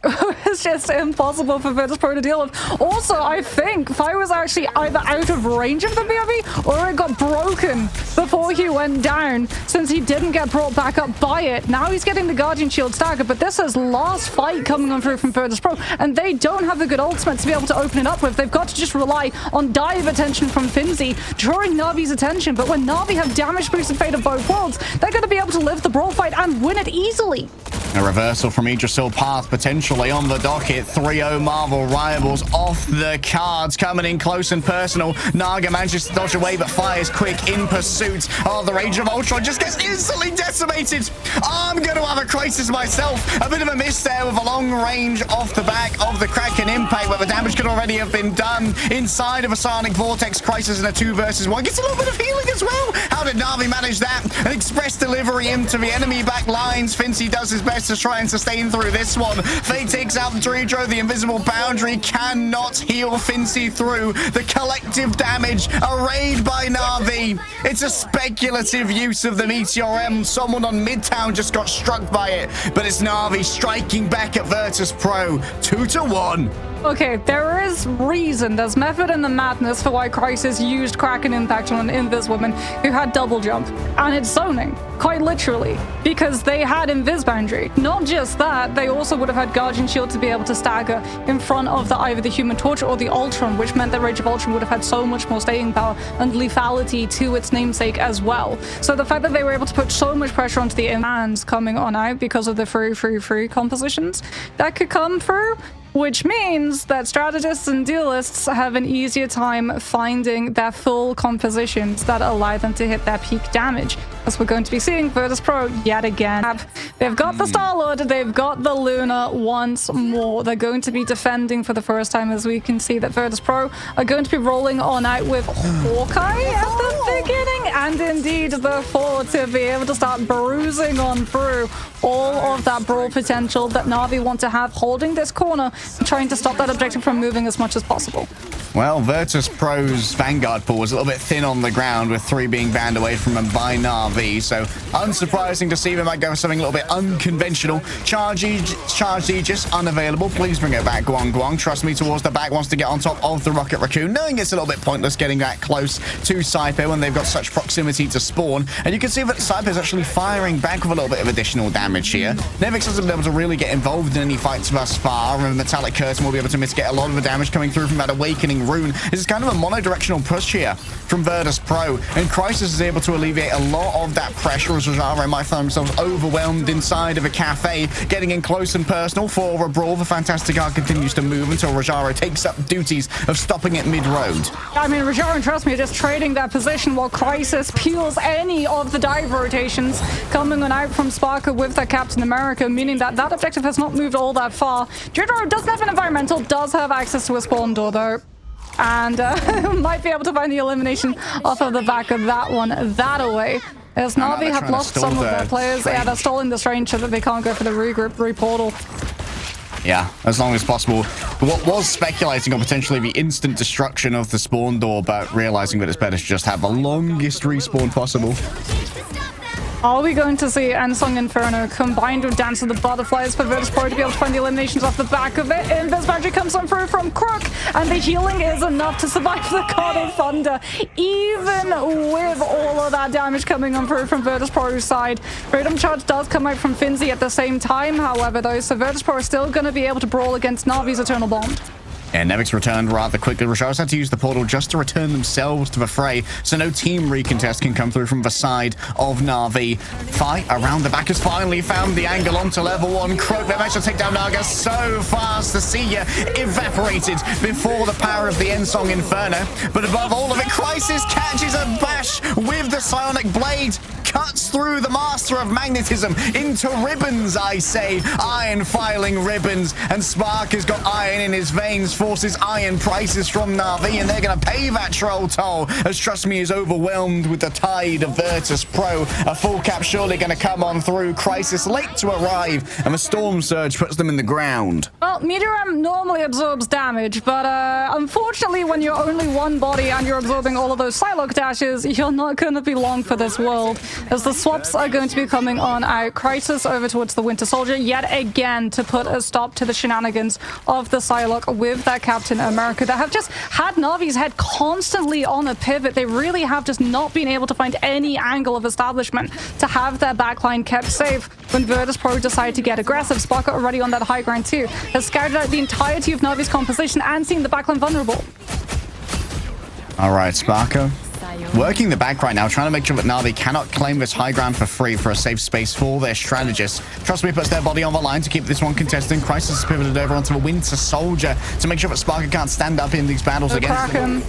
is just impossible for VIRTUS.PRO to deal with. Also, I think Fi was actually either out of range of the BRB or it got broken before he went down, since he didn't get brought back up by it. Now he's getting the Guardian Shield stagger, but this is last fight coming on through from VIRTUS.PRO, and they don't have the good ultimate to be able to open it up with. They've got to just rely on dive attention from Finnsi, drawing Navi's attention. But when Navi have damage boosted Fate of both worlds, they're going to be able to live the brawl fight and win it easily. A reversal from Idrisil Path potentially on the docket. 3-0 Marvel rivals off the cards, coming in close and personal. Naga manages to dodge away, but fires quick in pursuit. Oh, the Rage of Ultron just gets instantly decimated. I'm going to have a crisis myself. A bit of a miss there with a long range off the back of the Kraken impact, but the damage could already have been done inside of a Sonic Vortex. Crisis in a 2 versus 1. Gets a little bit of healing as well. How did Navi manage that? An express delivery into the enemy back lines. Finnsi does his best to try and sustain through this one. Fate takes out the dridro. The invisible boundary cannot heal Finnsi through. The collective damage, a raid by Navi. It's a speculative use of the Meteor M. Someone on Midtown just got struck by it, but it's Navi striking back at VIRTUS.PRO. 2-1. Okay, there is reason, there's method in the madness for why Crisis used Kraken Impact on an Invis woman who had double jump. And it's zoning, quite literally, because they had Invis boundary. Not just that, they also would have had Guardian Shield to be able to stagger in front of either the Human Torch or the Ultron, which meant that Rage of Ultron would have had so much more staying power and lethality to its namesake as well. So the fact that they were able to put so much pressure onto the hands coming on out because of the free compositions that could come through, which means that strategists and duelists have an easier time finding their full compositions that allow them to hit their peak damage, as we're going to be seeing VIRTUS.PRO yet again. They've got the Star-Lord, they've got the Luna once more. They're going to be defending for the first time, as we can see that VIRTUS.PRO are going to be rolling on out with Hawkeye at the beginning. and indeed the 4 to be able to start bruising on through all of that brawl potential that Na'Vi want to have, holding this corner and trying to stop that objective from moving as much as possible. Well, Virtus.PRO's Vanguard pool was a little bit thin on the ground, with 3 being banned away from him by Na'Vi, so unsurprising to see they might go for something a little bit unconventional. Charge Aegis unavailable. Please bring it back, Guang Guang. TrqstMe towards the back, wants to get on top of the Rocket Raccoon, knowing it's a little bit pointless getting that close to Sypeh when they've got such proximity to spawn. And you can see that Sypeh is actually firing back with a little bit of additional damage here. Nevix hasn't been able to really get involved in any fights thus far, and Metallic Curtain will be able to mitigate a lot of the damage coming through from that Awakening Rune. This is kind of a monodirectional push here from VIRTUS.PRO, and Crisis is able to alleviate a lot of that pressure as Raajaro might find themselves overwhelmed inside of a cafe, getting in close and personal for a brawl. The Fantastic Art continues to move until Raajaro takes up duties of stopping it mid-road. I mean, Raajaro and TrqstMe are just trading that position while Crisis peels any of the dive rotations coming on out from SparkR with that Captain America, meaning that that objective has not moved all that far. Dridro doesn't have an environmental, does have access to a spawn door though, and might be able to find the elimination off of the back of that one that away. As Na'Vi have lost some of their players. Yeah, they're stalling the range so that they can't go for the regroup, reportal. Yeah, as long as possible. What was speculating on potentially the instant destruction of the spawn door, but realizing that it's better to just have the longest respawn possible. Are we going to see Ensong Inferno combined with Dance of the Butterflies for VIRTUS.PRO to be able to find the eliminations off the back of it? Invis Magic comes on through from Crook, and the healing is enough to survive the God of Thunder, even with all of that damage coming on through from VIRTUS.PRO's side. Freedom Charge does come out from Finnsi at the same time, however, though, so VIRTUS.PRO are still going to be able to brawl against Navi's Eternal Bond. And Nevix returned rather quickly. Raajaro had to use the portal just to return themselves to the fray, so no team recontest can come through from the side of Na'Vi. Fight around the back has finally found the angle onto level 1. Croak, they managed to take down Naga so fast. The Seer evaporated before the power of the Ensong Inferno. But above all of it, Crisis catches a bash with the Psionic Blade. Cuts through the Master of Magnetism into ribbons, I say. Iron filing ribbons. And Spark has got iron in his veins. Forces iron prices from Na'Vi, and they're going to pay that troll toll as TrqstMe is overwhelmed with the tide of Virtus.PRO. A full cap surely going to come on through. Crisis late to arrive, and the Storm Surge puts them in the ground. Well, Meteoram normally absorbs damage, but unfortunately when you're only one body and you're absorbing all of those Psylocke dashes, you're not going to be long for this world, as the swaps are going to be coming on out. Crisis over towards the Winter Soldier yet again to put a stop to the shenanigans of the Psylocke with that Captain America that have just had Navi's head constantly on a pivot. They really have just not been able to find any angle of establishment to have their backline kept safe when VIRTUS.PRO decided to get aggressive. SparkR already on that high ground too, has scouted out the entirety of Navi's composition and seen the backline vulnerable. All right, SparkR working the back right now, trying to make sure that Na'Vi cannot claim this high ground for free for a safe space for their strategists. TrqstMe puts their body on the line to keep this one contested. Crisis is pivoted over onto the Winter Soldier to make sure that SparkR can't stand up in these battles against them.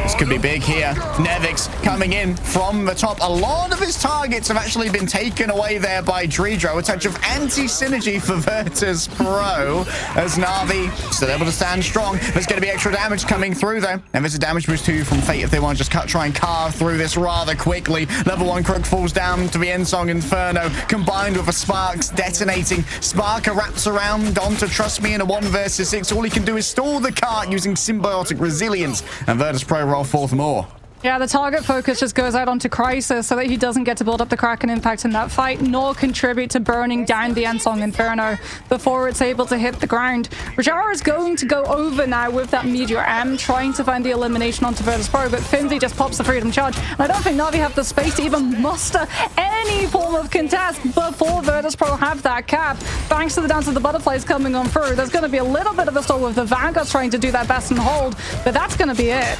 This could be big here. Nevix coming in from the top. A lot of his targets have actually been taken away there by dridro. A touch of anti-synergy for VIRTUS.PRO as Na'Vi still able to stand strong. There's going to be extra damage coming through though. And there's a damage boost too from Fate if they want to just try and carve through this rather quickly. Level 1 Crook falls down to the Ensong Inferno, combined with the Sparks detonating. SparkR wraps around onto TrqstMe in a 1 versus 6. All he can do is stall the cart using Symbiotic Resilience, and VIRTUS.PRO roll forth more. Yeah, the target focus just goes out onto Crisis so that he doesn't get to build up the Kraken impact in that fight, nor contribute to burning down the Ensong Inferno before it's able to hit the ground. Raajaro is going to go over now with that Meteor M, trying to find the elimination onto VIRTUS.PRO, but Finnsi just pops the Freedom Charge. And I don't think Navi have the space to even muster any form of contest before VIRTUS.PRO have that cap. Thanks to the Dance of the Butterflies coming on through, there's going to be a little bit of a stall with the Vanguards trying to do their best and hold, but that's going to be it.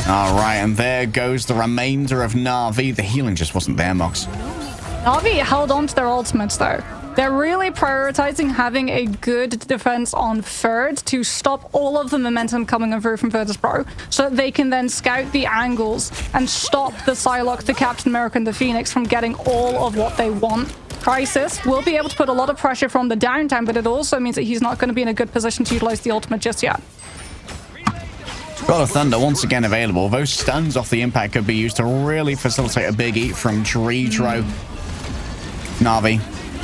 All right, and there goes the remainder of Na'Vi. The healing just wasn't there, Mox. Na'Vi held on to their ultimates, though. They're really prioritizing having a good defense on third to stop all of the momentum coming over from VIRTUS.PRO, so that they can then scout the angles and stop the Psylocke, the Captain America, and the Phoenix from getting all of what they want. Crisis will be able to put a lot of pressure from the downtime, but it also means that he's not going to be in a good position to utilize the ultimate just yet. God of Thunder once again available. Those stuns off the impact could be used to really facilitate a big eat from dridro. Navi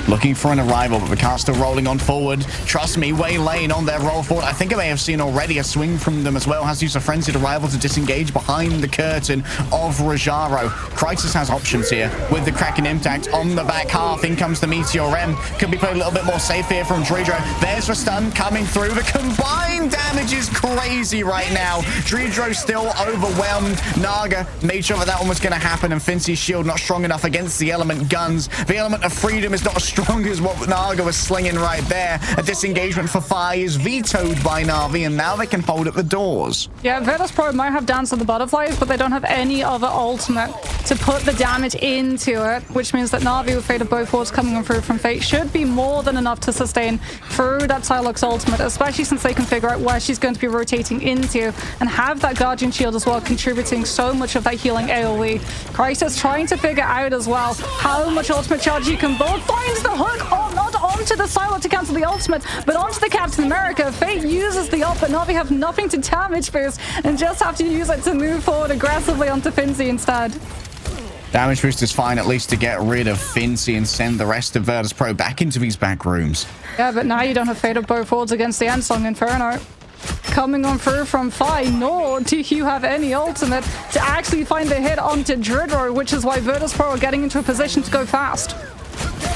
looking for an arrival, but the car still rolling on forward. TrqstMe waylaying on their roll forward. I think I may have seen already a swing from them as well. Has used a frenzied arrival to disengage behind the curtain of Raajaro. Crysis has options here with the Kraken impact on the back half. In comes the Meteor M. Could be played a little bit more safe here from dridro. There's the stun coming through. The combined damage is crazy right now. dridro still overwhelmed. Naga made sure that that one was going to happen, and Finnsi's shield not strong enough against the element guns. The element of freedom is not as strong as what Naga was slinging right there. A disengagement for Fi is vetoed by Navi, and now they can hold up the doors. Yeah, VIRTUS.PRO might have Dance of the Butterflies, but they don't have any other ultimate to put the damage into it, which means that Navi with Fate of Both Worlds coming on through from Fate should be more than enough to sustain through that Psylocke's ultimate, especially since they can figure out where she's going to be rotating into and have that Guardian Shield as well, contributing so much of that healing AoE. Crysis trying to figure out as well how much ultimate charge he can build. Finds the hook, not onto the Psylocke to cancel the ultimate, but onto the Captain America. Fate uses the ult, but Navi have nothing to damage boost and just have to use it to move forward aggressively onto Finnsi instead. Damage boost is fine, at least to get rid of Finnsi and send the rest of VIRTUS.PRO back into these back rooms. Yeah, but now you don't have Fate of Both Worlds against the Ansong Inferno. Coming on through from Fi, nor do you have any ultimate to actually find the hit onto dridro, which is why VIRTUS.PRO are getting into a position to go fast.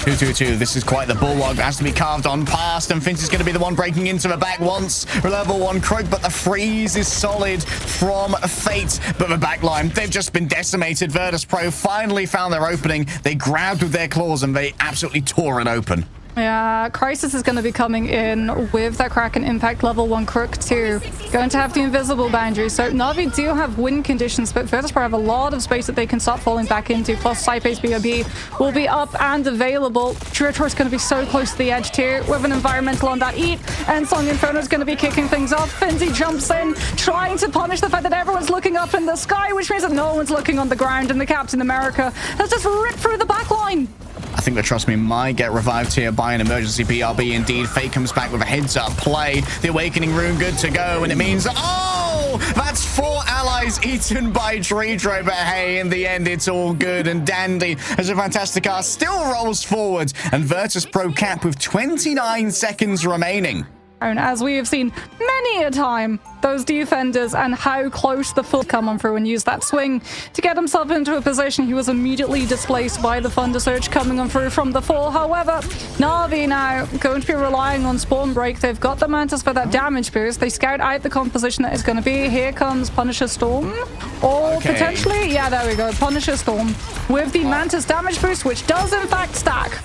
2-2-2. This is quite the bulwark. Has to be carved on past, and Finnsi's going to be the one breaking into the back once. Level 1 croak, but the freeze is solid from Fate. But the back line, they've just been decimated. VIRTUS.PRO finally found their opening. They grabbed with their claws, and they absolutely tore it open. Yeah, Crysis is going to be coming in with that Kraken Impact level 1 Crook too. Going to have the invisible boundary. So Navi do have win conditions, but VIRTUS.PRO have a lot of space that they can start falling back into. Plus Sypeh's BOB will be up and available. dridro is going to be so close to the edge too with an environmental on that eat. And Song Inferno is going to be kicking things off. Finnsi jumps in, trying to punish the fact that everyone's looking up in the sky, which means that no one's looking on the ground, and the Captain America has just ripped through the back line. I think that TrqstMe might get revived here by an emergency BRB. Indeed, Fate comes back with a heads-up play. The Awakening Rune good to go, and it means, oh, that's 4 allies eaten by dridro. But hey, in the end, it's all good and dandy as a fantastic car still rolls forward, and VIRTUS.PRO cap with 29 seconds remaining. As we have seen many a time, those defenders and how close the full come on through and use that swing to get himself into a position. He was immediately displaced by the Thunder Surge coming on through from the fall. However, Navi now going to be relying on Spawn Break. They've got the Mantis for that damage boost. They scout out the composition that is going to be. Here comes Punisher Storm. Or potentially, yeah, there we go, Punisher Storm with the Mantis damage boost, which does in fact stack.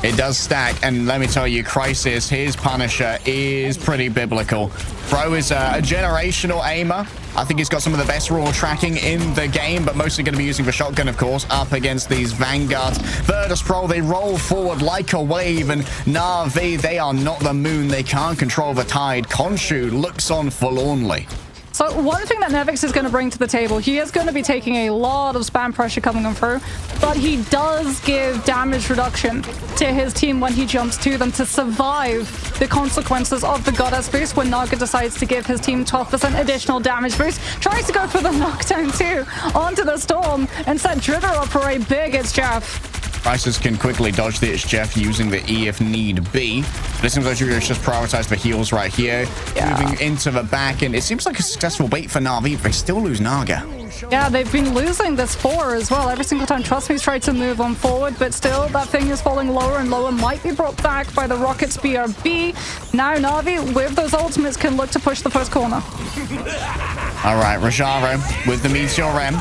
It does stack, and let me tell you, Crysis, his Punisher is pretty biblical. Bro is a generational aimer. I think he's got some of the best raw tracking in the game, but mostly going to be using the shotgun, of course, up against these Vanguards. VIRTUS.PRO, they roll forward like a wave, and Navi, they are not the moon. They can't control the tide. Khonshu looks on forlornly. So one thing that Nevix is going to bring to the table, he is going to be taking a lot of spam pressure coming on through, but he does give damage reduction to his team when he jumps to them to survive the consequences of the Goddess boost when Naga decides to give his team 12% additional damage boost. Tries to go for the knockdown too onto the Storm and set dridro up for a big It's Jeff. Crysis can quickly dodge the It's Jeff using the E if need be. But it seems like dridro's just prioritized the heals right here. Yeah. Moving into the back, and it seems like a successful bait for Navi, but they still lose Naga. Yeah, they've been losing this 4 as well. Every single time TrqstMe's tried to move on forward, but still that thing is falling lower and lower. Might be brought back by the Rockets BRB. Now Navi, with those ultimates, can look to push the first corner. All right, Raajaro with the Meteor M.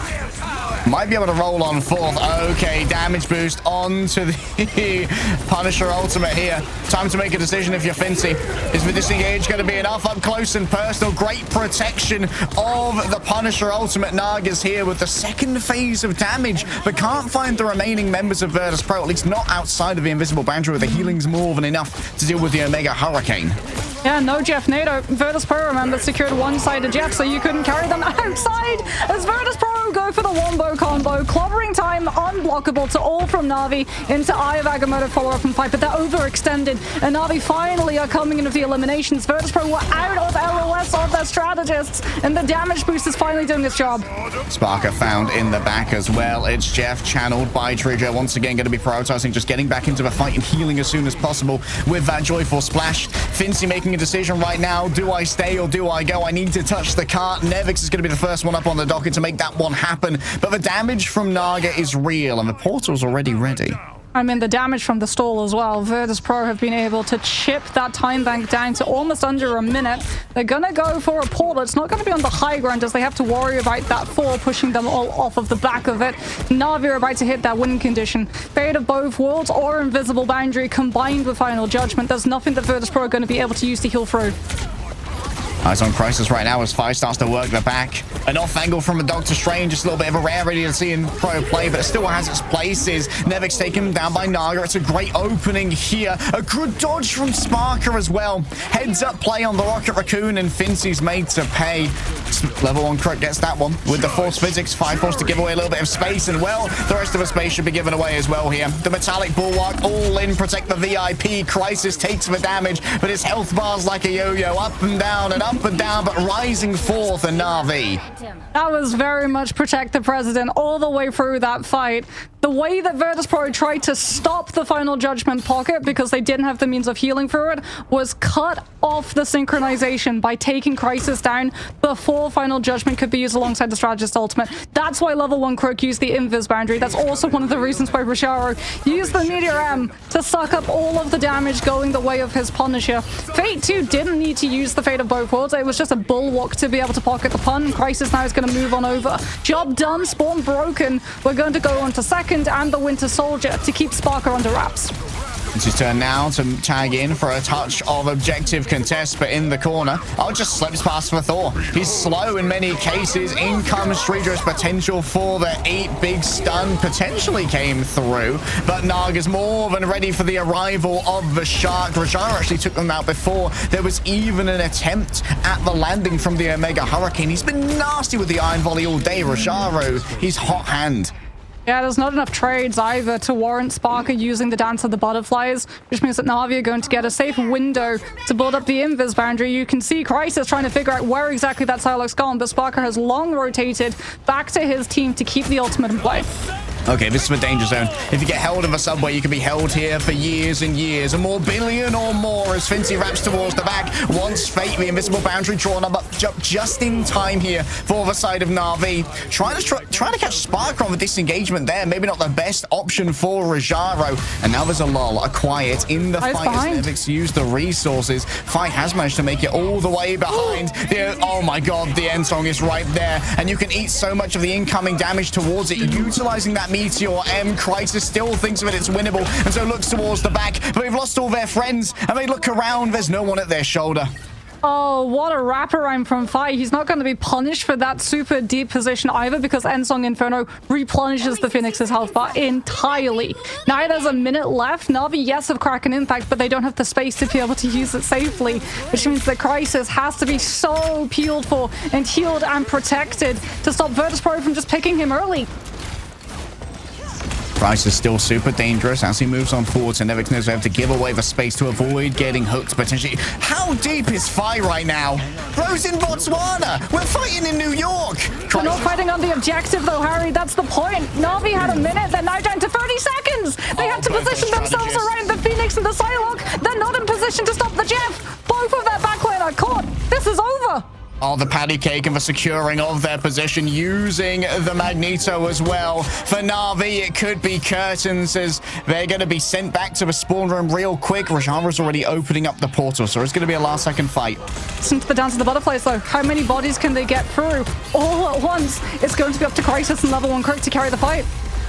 Might be able to roll on fourth. Okay, damage boost onto the Punisher ultimate here. Time to make a decision if you're Finnsi. Is the disengage going to be enough? Up close and personal. Great protection of the Punisher ultimate. Naga's here with the second phase of damage, but can't find the remaining members of VIRTUS.PRO, at least not outside of the invisible boundary, where the healing's more than enough to deal with the Omega Hurricane. Yeah, no Jeff NATO. VIRTUS.PRO, remember, secured one side of Jeff, so you couldn't carry them outside. As VIRTUS.PRO go for the wombo combo. Clobbering time, unblockable to all from Navi into Eye of Agamotto follow-up and fight, but they're overextended. And Navi finally are coming in with the eliminations. VIRTUS.PRO were out of LOS of their strategists, and the damage boost is finally doing its job. SparkR found in the back as well. It's Jeff channeled by dridro. Once again, going to be prioritizing just getting back into the fight and healing as soon as possible with that joyful splash. Finnsi making a decision right now. Do I stay or do I go? I need to touch the cart. Nevix is going to be the first one up on the docket to make that one happen. But the damage from Naga is real, and the portal's already ready. I mean, the damage from the stall as well. VIRTUS.PRO have been able to chip that time bank down to almost under a minute. They're going to go for a portal. It's not going to be on the high ground as they have to worry about that 4 pushing them all off of the back of it. Navi are about to hit that win condition. Fate of both worlds or invisible boundary combined with final judgment. There's nothing that VIRTUS.PRO are going to be able to use to heal through. Eyes on Crisis right now as Five starts to work the back. An off angle from a Doctor Strange, just a little bit of a rarity to see in pro play, but it still has its places. Nevix taken down by Naga. It's a great opening here. A good dodge from SparkR as well. Heads up play on the Rocket Raccoon, and Finnsi's made to pay. Level 1 Crook gets that one with the Force Physics. Five forced to give away a little bit of space, and well, the rest of the space should be given away as well here. The Metallic Bulwark all in, protect the VIP. Crisis takes the damage, but his health bar's like a yo-yo, up and down and up and down, but rising forth a Navi. That was very much protect the president all the way through that fight. The way that VIRTUS.PRO tried to stop the final judgment pocket because they didn't have the means of healing through it was cut off the synchronization by taking Crisis down before final judgment could be used alongside the strategist ultimate. That's why level 1 Crook used the invis boundary. That's also one of the reasons why Raajaro used the Meteor M to suck up all of the damage going the way of his Punisher. Fate 2 didn't need to use the Fate of both worlds. It was just a bulwark to be able to pocket the pun. Crisis now is going to move on over. Job done, spawn broken. We're going to go on to second and the Winter Soldier to keep SparkR under wraps. It's his turn now to tag in for a touch of objective contest, but in the corner, just slips past for Thor. He's slow in many cases. In comes dridro's potential for the 8 big stun potentially came through, but Naga's more than ready for the arrival of the Shark. Raajaro actually took them out before there was even an attempt at the landing from the Omega Hurricane. He's been nasty with the Iron Volley all day. Raajaro, he's hot hand. Yeah, there's not enough trades either to warrant SparkR using the Dance of the Butterflies, which means that Navi are going to get a safe window to build up the invis boundary. You can see Crisis trying to figure out where exactly that Psylocke's gone, but SparkR has long rotated back to his team to keep the ultimate in play. Okay, this is a danger zone. If you get held in the subway, you can be held here for years and years. A more billion or more as Finnsi wraps towards the back. Once Fate, the invisible boundary drawn up just in time here for the side of Navi. Trying to catch SparkR on the disengagement there. Maybe not the best option for Raajaro. And now there's a lull, a quiet in the fight as Nevix used the resources. Fight has managed to make it all the way behind. Oh my god, the end song is right there. And you can eat so much of the incoming damage towards it, utilizing that Meteor M. Crisis still thinks of it, it's winnable, and so looks towards the back, but they've lost all their friends, and they look around, there's no one at their shoulder. Oh, what a wraparound from Fight. He's not going to be punished for that super deep position either because Ensong Inferno replenishes the Phoenix's health bar entirely. Now there's a minute left. Navi, yes, have Kraken Impact, but they don't have the space to be able to use it safely, which means that Crisis has to be so peeled for and healed and protected to stop VIRTUS.PRO from just picking him early. Price is still super dangerous as he moves on forward, so Nevix knows they have to give away the space to avoid getting hooked potentially. How deep is Fi right now? Bro's in Botswana! We're fighting in New York! We're not fighting on the objective though, Harry. That's the point. Navi had a minute, they're now down to 30 seconds! They have to position themselves around the Phoenix and the Psylocke. They're not in position to stop the Jeff. Both of their backline are caught. This is over. Oh, the patty cake and the securing of their position using the Magneto as well. For Navi, it could be curtains as they're going to be sent back to the spawn room real quick. Raajaro's already opening up the portal, so it's going to be a last-second fight. Listen to the Dance of the Butterflies, though. How many bodies can they get through all at once? It's going to be up to Crisis and level 1 Crook to carry the fight.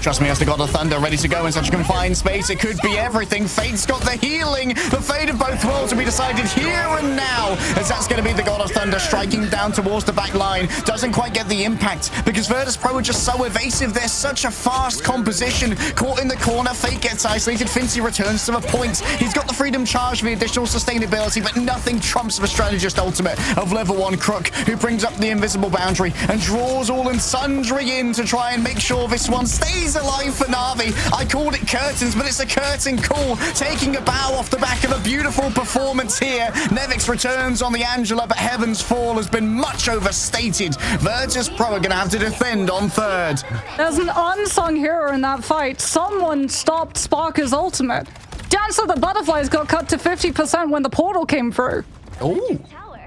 TrqstMe has the God of Thunder ready to go in such a confined space. It could be everything. Fate's got the healing. The fate of both worlds will be decided here and now, as that's going to be the God of Thunder striking down towards the back line. Doesn't quite get the impact because VIRTUS.PRO are just so evasive. They're such a fast composition. Caught in the corner. Fate gets isolated. Finnsi returns to the point. He's got the freedom charge for the additional sustainability, but nothing trumps the strategist ultimate of level 1 Crook, who brings up the invisible boundary and draws all and sundry in to try and make sure this one stays alive for Navi. I called it curtains, but it's a curtain call, taking a bow off the back of a beautiful performance here. Nevix returns on the Angela, but Heaven's Fall has been much overstated. VIRTUS.PRO are going to have to defend on third. There's an unsung hero in that fight. Someone stopped SparkR's ultimate. Dance of the Butterflies got cut to 50% when the portal came through. Ooh.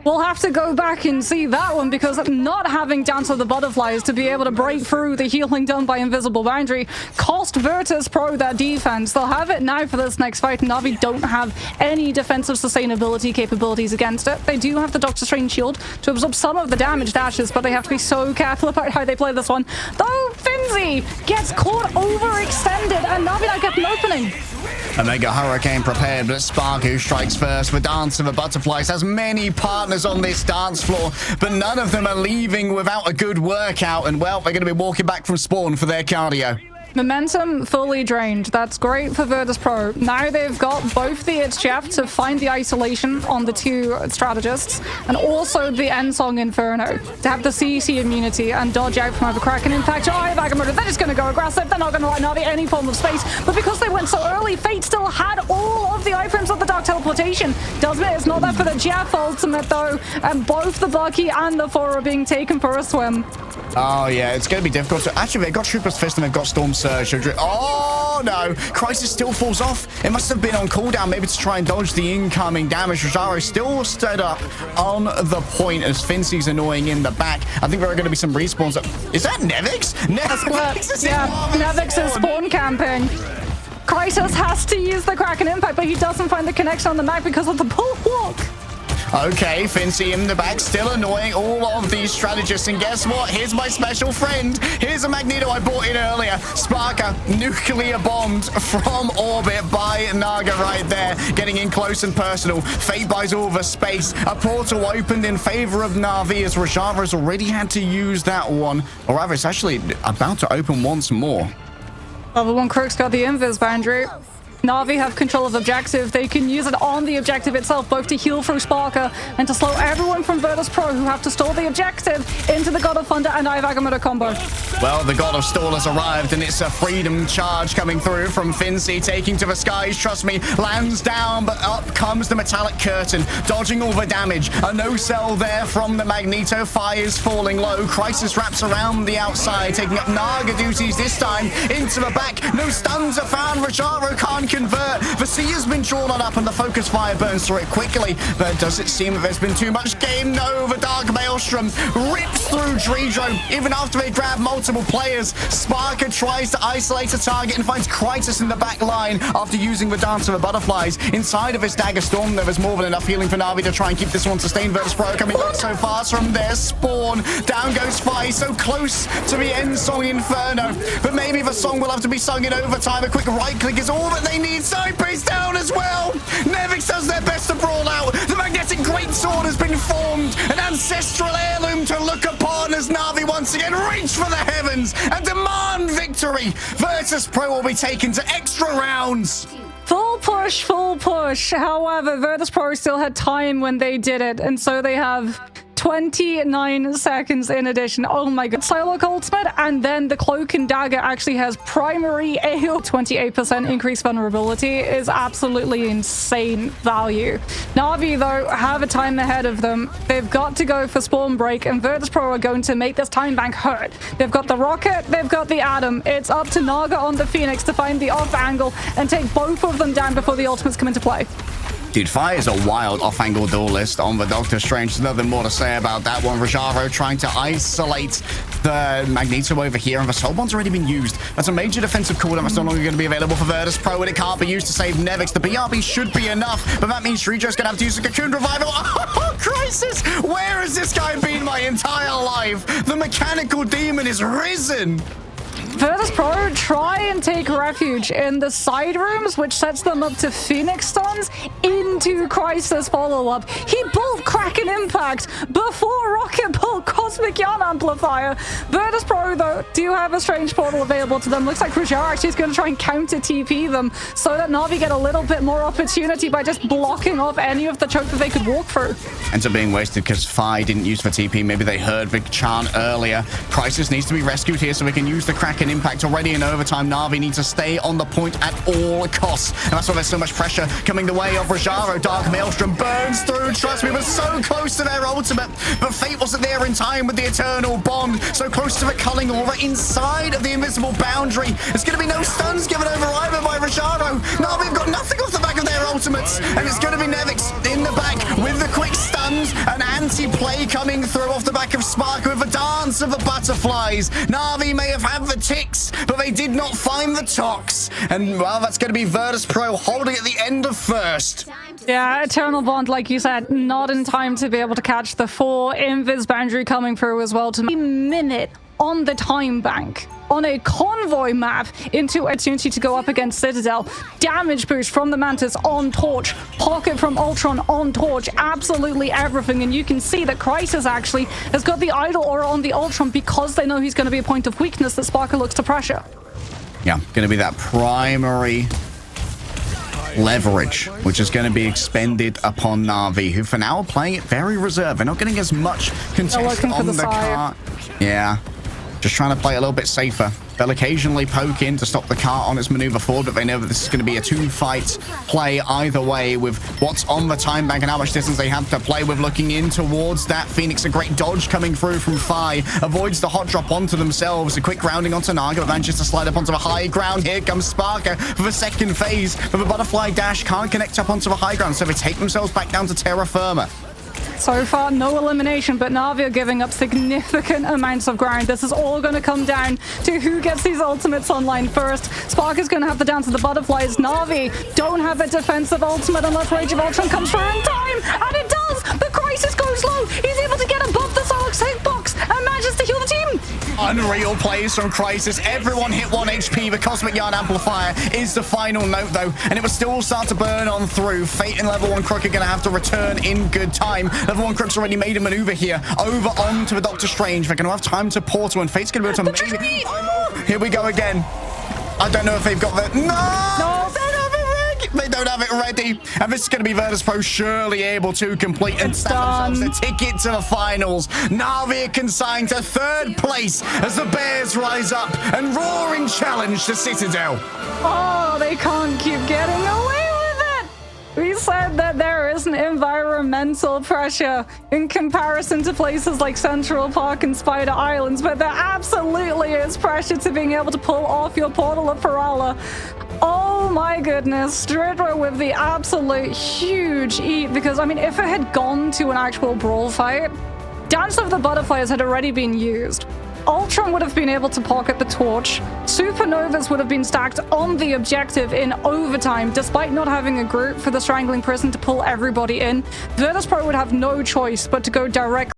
We'll have to go back and see that one, because not having Dance of the Butterflies to be able to break through the healing done by Invisible Boundary cost VIRTUS.PRO that defense. They'll have it now for this next fight. Navi don't have any defensive sustainability capabilities against it. They do have the Doctor Strange shield to absorb some of the damage dashes, but they have to be so careful about how they play this one. Though Finnsi gets caught overextended and Navi not get an opening. A Mega Hurricane prepared, but Spark who strikes first with Dance of the Butterflies. Has many partners on this dance floor, but none of them are leaving without a good workout. And, well, they're going to be walking back from spawn for their cardio. Momentum fully drained. That's great for VIRTUS.PRO. Now they've got both the HGF to find the isolation on the two strategists, and also the Endsong Inferno to have the CC immunity and dodge out from Overcrack. In fact, Agamotto, they're just going to go aggressive. They're not going to let Navi any form of space, but because they went so early, Fate still had all of the iframes of the Dark Teleportation. Doesn't it? It's not there for the Jeff ultimate, though, and both the Bucky and the Four are being taken for a swim. Oh, yeah, it's going to be difficult. So, actually, they've got Trooper's Fist and they've got Storm Surge. Oh, no. Crisis still falls off. It must have been on cooldown, maybe to try and dodge the incoming damage. Raajaro still stood up on the point as Finnsi's annoying in the back. I think there are going to be some respawns. Is that Nevix? Nevix is spawn camping. Crisis has to use the Kraken Impact, but he doesn't find the connection on the map because of the bulwark. Okay, Finnsi in the back, still annoying all of these strategists. And guess what? Here's my special friend. Here's a Magneto I bought in earlier. SparkR, nuclear bombed from orbit by Naga right there. Getting in close and personal. Fate buys all the space. A portal opened in favor of Navi as Raajaro has already had to use that one. Or rather, it's actually about to open once more. Level 1 Crook's got the Invis boundary. Navi have control of objective. They can use it on the objective itself, both to heal through SparkR and to slow everyone from VIRTUS.PRO who have to stall the objective into the God of Thunder and Agamotto combo. Well, the God of Stall has arrived, and it's a freedom charge coming through from Finnsi, taking to the skies. TrqstMe lands down, but up comes the metallic curtain, dodging all the damage. A no-sell there from the Magneto. Fires falling low. Crisis wraps around the outside, taking up Naga duties this time into the back. No stuns are found. Raajaro can't convert. The sea has been drawn on up, and the focus fire burns through it quickly. But does it seem that there's been too much game? No, the Dark Maelstrom rips through dridro. Even after they grab multiple players, SparkR tries to isolate a target and finds Crisis in the back line after using the Dance of the Butterflies. Inside of his Dagger Storm, there is more than enough healing for Navi to try and keep this one sustained. VIRTUS.PRO coming back so fast from their spawn. Down goes Fi, so close to the Endsong Inferno. But maybe the song will have to be sung in overtime. A quick right click is all that they need. Sypeh's down as well. Nevix does their best to brawl out. The magnetic greatsword has been formed. An ancestral heirloom to look upon as Navi once again reach for the heavens and demand victory. VIRTUS.PRO will be taken to extra rounds. Full push, full push. However, VIRTUS.PRO still had time when they did it, and so they have 29 seconds in addition. Oh my god. Psylocke ultimate, and then the Cloak and Dagger actually has primary AO. 28% increased vulnerability is absolutely insane value. Navi, though, have a time ahead of them. They've got to go for spawn break, and VIRTUS.PRO are going to make this time bank hurt. They've got the Rocket, they've got the Atom. It's up to Naga on the Phoenix to find the off angle and take both of them down before the ultimates come into play. Dude, Fi is a wild off-angle duelist on the Doctor Strange. There's nothing more to say about that one. Raajaro trying to isolate the Magneto over here, and the Soul Bond's already been used. That's a major defensive cooldown that's no longer going to be available for VIRTUS.PRO, and it can't be used to save Nevix. The BRB should be enough, but that means dridro's going to have to use a Cocoon Revival. Oh, Crisis! Where has this guy been my entire life? The mechanical demon is risen! VIRTUS.PRO try and take refuge in the side rooms, which sets them up to Phoenix stuns into Crisis follow-up. He pulled Kraken Impact before Rocket pulled Cosmic Yarn Amplifier. VIRTUS.PRO, though, do have a strange portal available to them. Looks like Raajaro actually is going to try and counter TP them so that Navi get a little bit more opportunity by just blocking off any of the choke that they could walk through. Ends up being wasted because Fi didn't use for TP. Maybe they heard Vic Chan earlier. Crisis needs to be rescued here so we can use the Kraken Impact already in overtime. Navi needs to stay on the point at all costs. And that's why there's so much pressure coming the way of Raajaro. Dark Maelstrom burns through. Trust me, we're so close to their ultimate. But Fate wasn't there in time with the Eternal Bond. So close to the culling aura inside of the invisible boundary. There's going to be no stuns given over either by Raajaro. Navi have got nothing off the back of their ultimates. And it's going to be Nevix in the back with the quick stuns. An anti-play coming through off the back of SparkR with a dance of the butterflies. Navi may have had the ticks, but they did not find the tox. And, well, that's going to be VIRTUS.PRO holding at the end of first. Yeah, Eternal Bond, like you said, not in time to be able to catch the 4. Invis boundary coming through as well to minute on the time bank on a convoy map into opportunity to go up against Citadel. Damage boost from the Mantis on Torch. Pocket from Ultron on Torch. Absolutely everything. And you can see that Crisis actually has got the Idol Aura on the Ultron because they know he's going to be a point of weakness that SparkR looks to pressure. Yeah, going to be that primary leverage, which is going to be expended upon Navi, who for now are playing it very reserved. They're not getting as much contest on the cart. Yeah. Just trying to play a little bit safer. They'll occasionally poke in to stop the cart on its maneuver forward, but they know that this is going to be a 2-fight play either way with what's on the time bank and how much distance they have to play with. Looking in towards that Phoenix, a great dodge coming through from Fi. Avoids the hot drop onto themselves. A quick grounding onto Naga, but manages to slide up onto the high ground. Here comes SparkR for the second phase. But the butterfly dash can't connect up onto the high ground, so they take themselves back down to terra firma. So far, no elimination, but Navi are giving up significant amounts of ground. This is all going to come down to who gets these ultimates online first. SparkR is going to have to dance to the butterflies. Navi don't have a defensive ultimate unless Rage of Ultron comes through in time, and it does! The Crisis goes low. He's able to get above the Solix hitbox and manages to heal the team. Unreal plays from Crisis. Everyone hit 1 HP. The Cosmic Yarn Amplifier is the final note, though, and it will still start to burn on through. Fate and Level 1 Crook are going to have to return in good time. Level 1 Crook's already made a maneuver here over onto the Doctor Strange. They're going to have time to portal, and Fate's going to be able to maybe... Oh, here we go again. I don't know if they've got the... No! They don't have it ready. And this is going to be VIRTUS.PRO surely able to complete and stand themselves the ticket to the finals. Navi are consigned to 3rd place as the Bears rise up and roaring challenge to Citadel. Oh, they can't keep getting away with it. We said that there isn't environmental pressure in comparison to places like Central Park and Spider Islands, but there absolutely is pressure to being able to pull off your portal of Parala. Oh my goodness, dridro with the absolute huge eat, because I mean, if it had gone to an actual brawl fight, Dance of the Butterflies had already been used. Ultron would have been able to pocket the torch. Supernovas would have been stacked on the objective in overtime, despite not having a group for the Strangling Prison to pull everybody in. VIRTUS.PRO would have no choice but to go directly